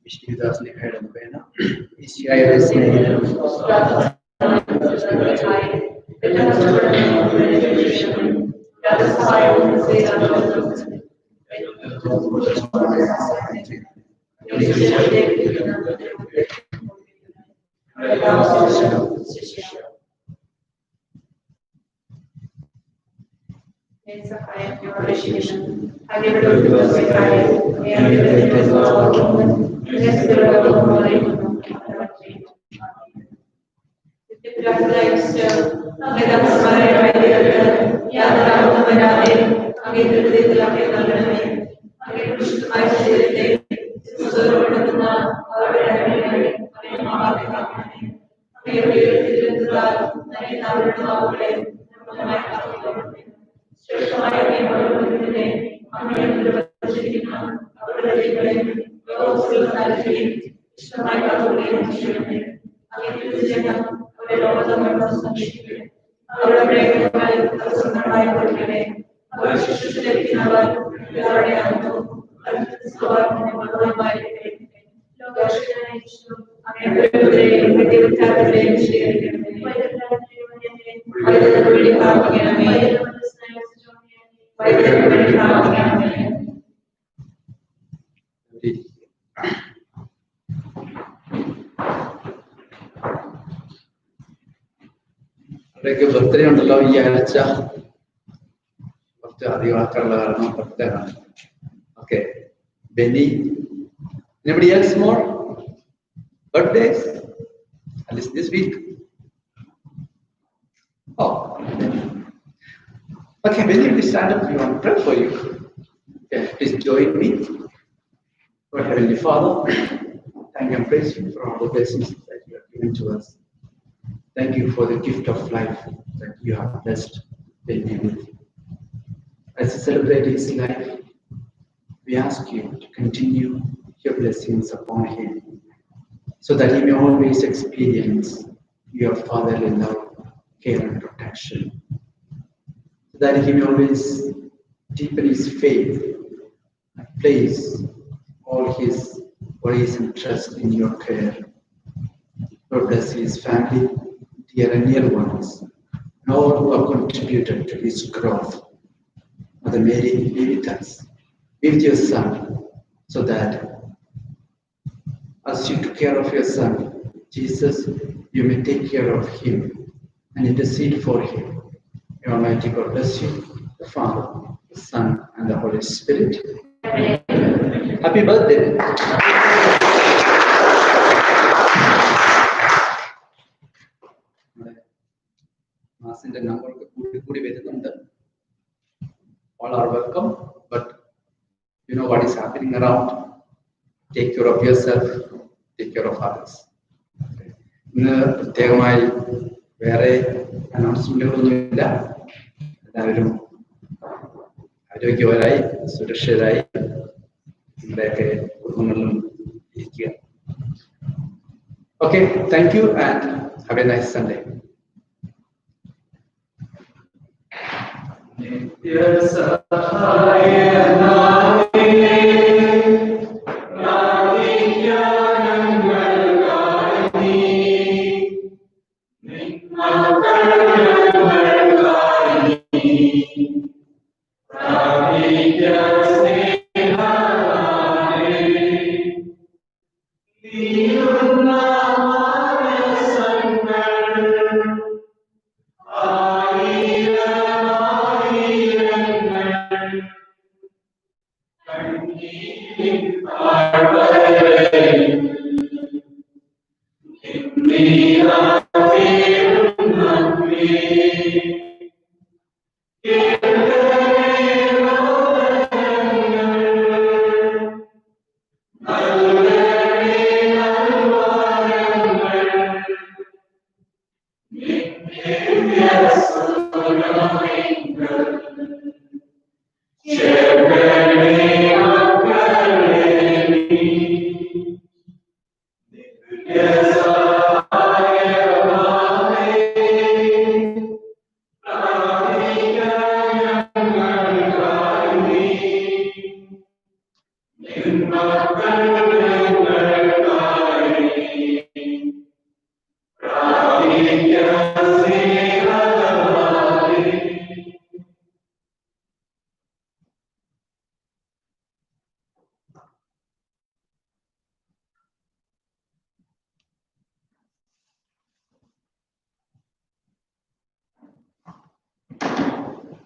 വിഷ്ണുദാസിനെ കടന്നുപോയ ഈശോയുടെ സ്നേഹം അവരൊക്കെ ബർത്ത്ഡേ ഉണ്ടല്ലോ ഈ ആഴ്ച, കുറച്ച് അധികം ആൾക്കാരുള്ള കാരണം ബർത്ത്ഡേ ആണ്. Okay, Benny, anybody else more birthdays at least this week? Oh, okay, Benny, please stand up. We want to pray for you. Okay, please join me. Lord Heavenly Father, thank you and praise you for all the blessings that you have given to us. Thank you for the gift of life that you have blessed Benny with. As we celebrate his life, we ask you to continue your blessings upon him, so that he may always experience your fatherly love, care and protection, so that he may always deepen his faith and place all his worries and trust in your care. Lord, bless his family, dear and near ones, and all who have contributed to his growth. Mother Mary, be with us, be with your son, so that as you took care of your son, Jesus, you may take care of him and intercede for him. May Almighty God bless you, the Father, the Son, and the Holy Spirit. Happy birthday. മാസിന്റെ നമ്പറൊക്കെ കൂടി വരുന്നുണ്ട്. All are welcome, but you know what is happening around. Take care of yourself, take care of others. ഇന്ന് പ്രത്യേകമായി വേറെ അനൗൺസ്മെന്റുകളൊന്നുമില്ല. എല്ലാവരും ആരോഗ്യപരമായി സുരക്ഷിതരായി നിങ്ങളുടെയൊക്കെ കുടുംബങ്ങളിലും ഇരിക്കുക. Okay, thank you and have a nice Sunday. Yes.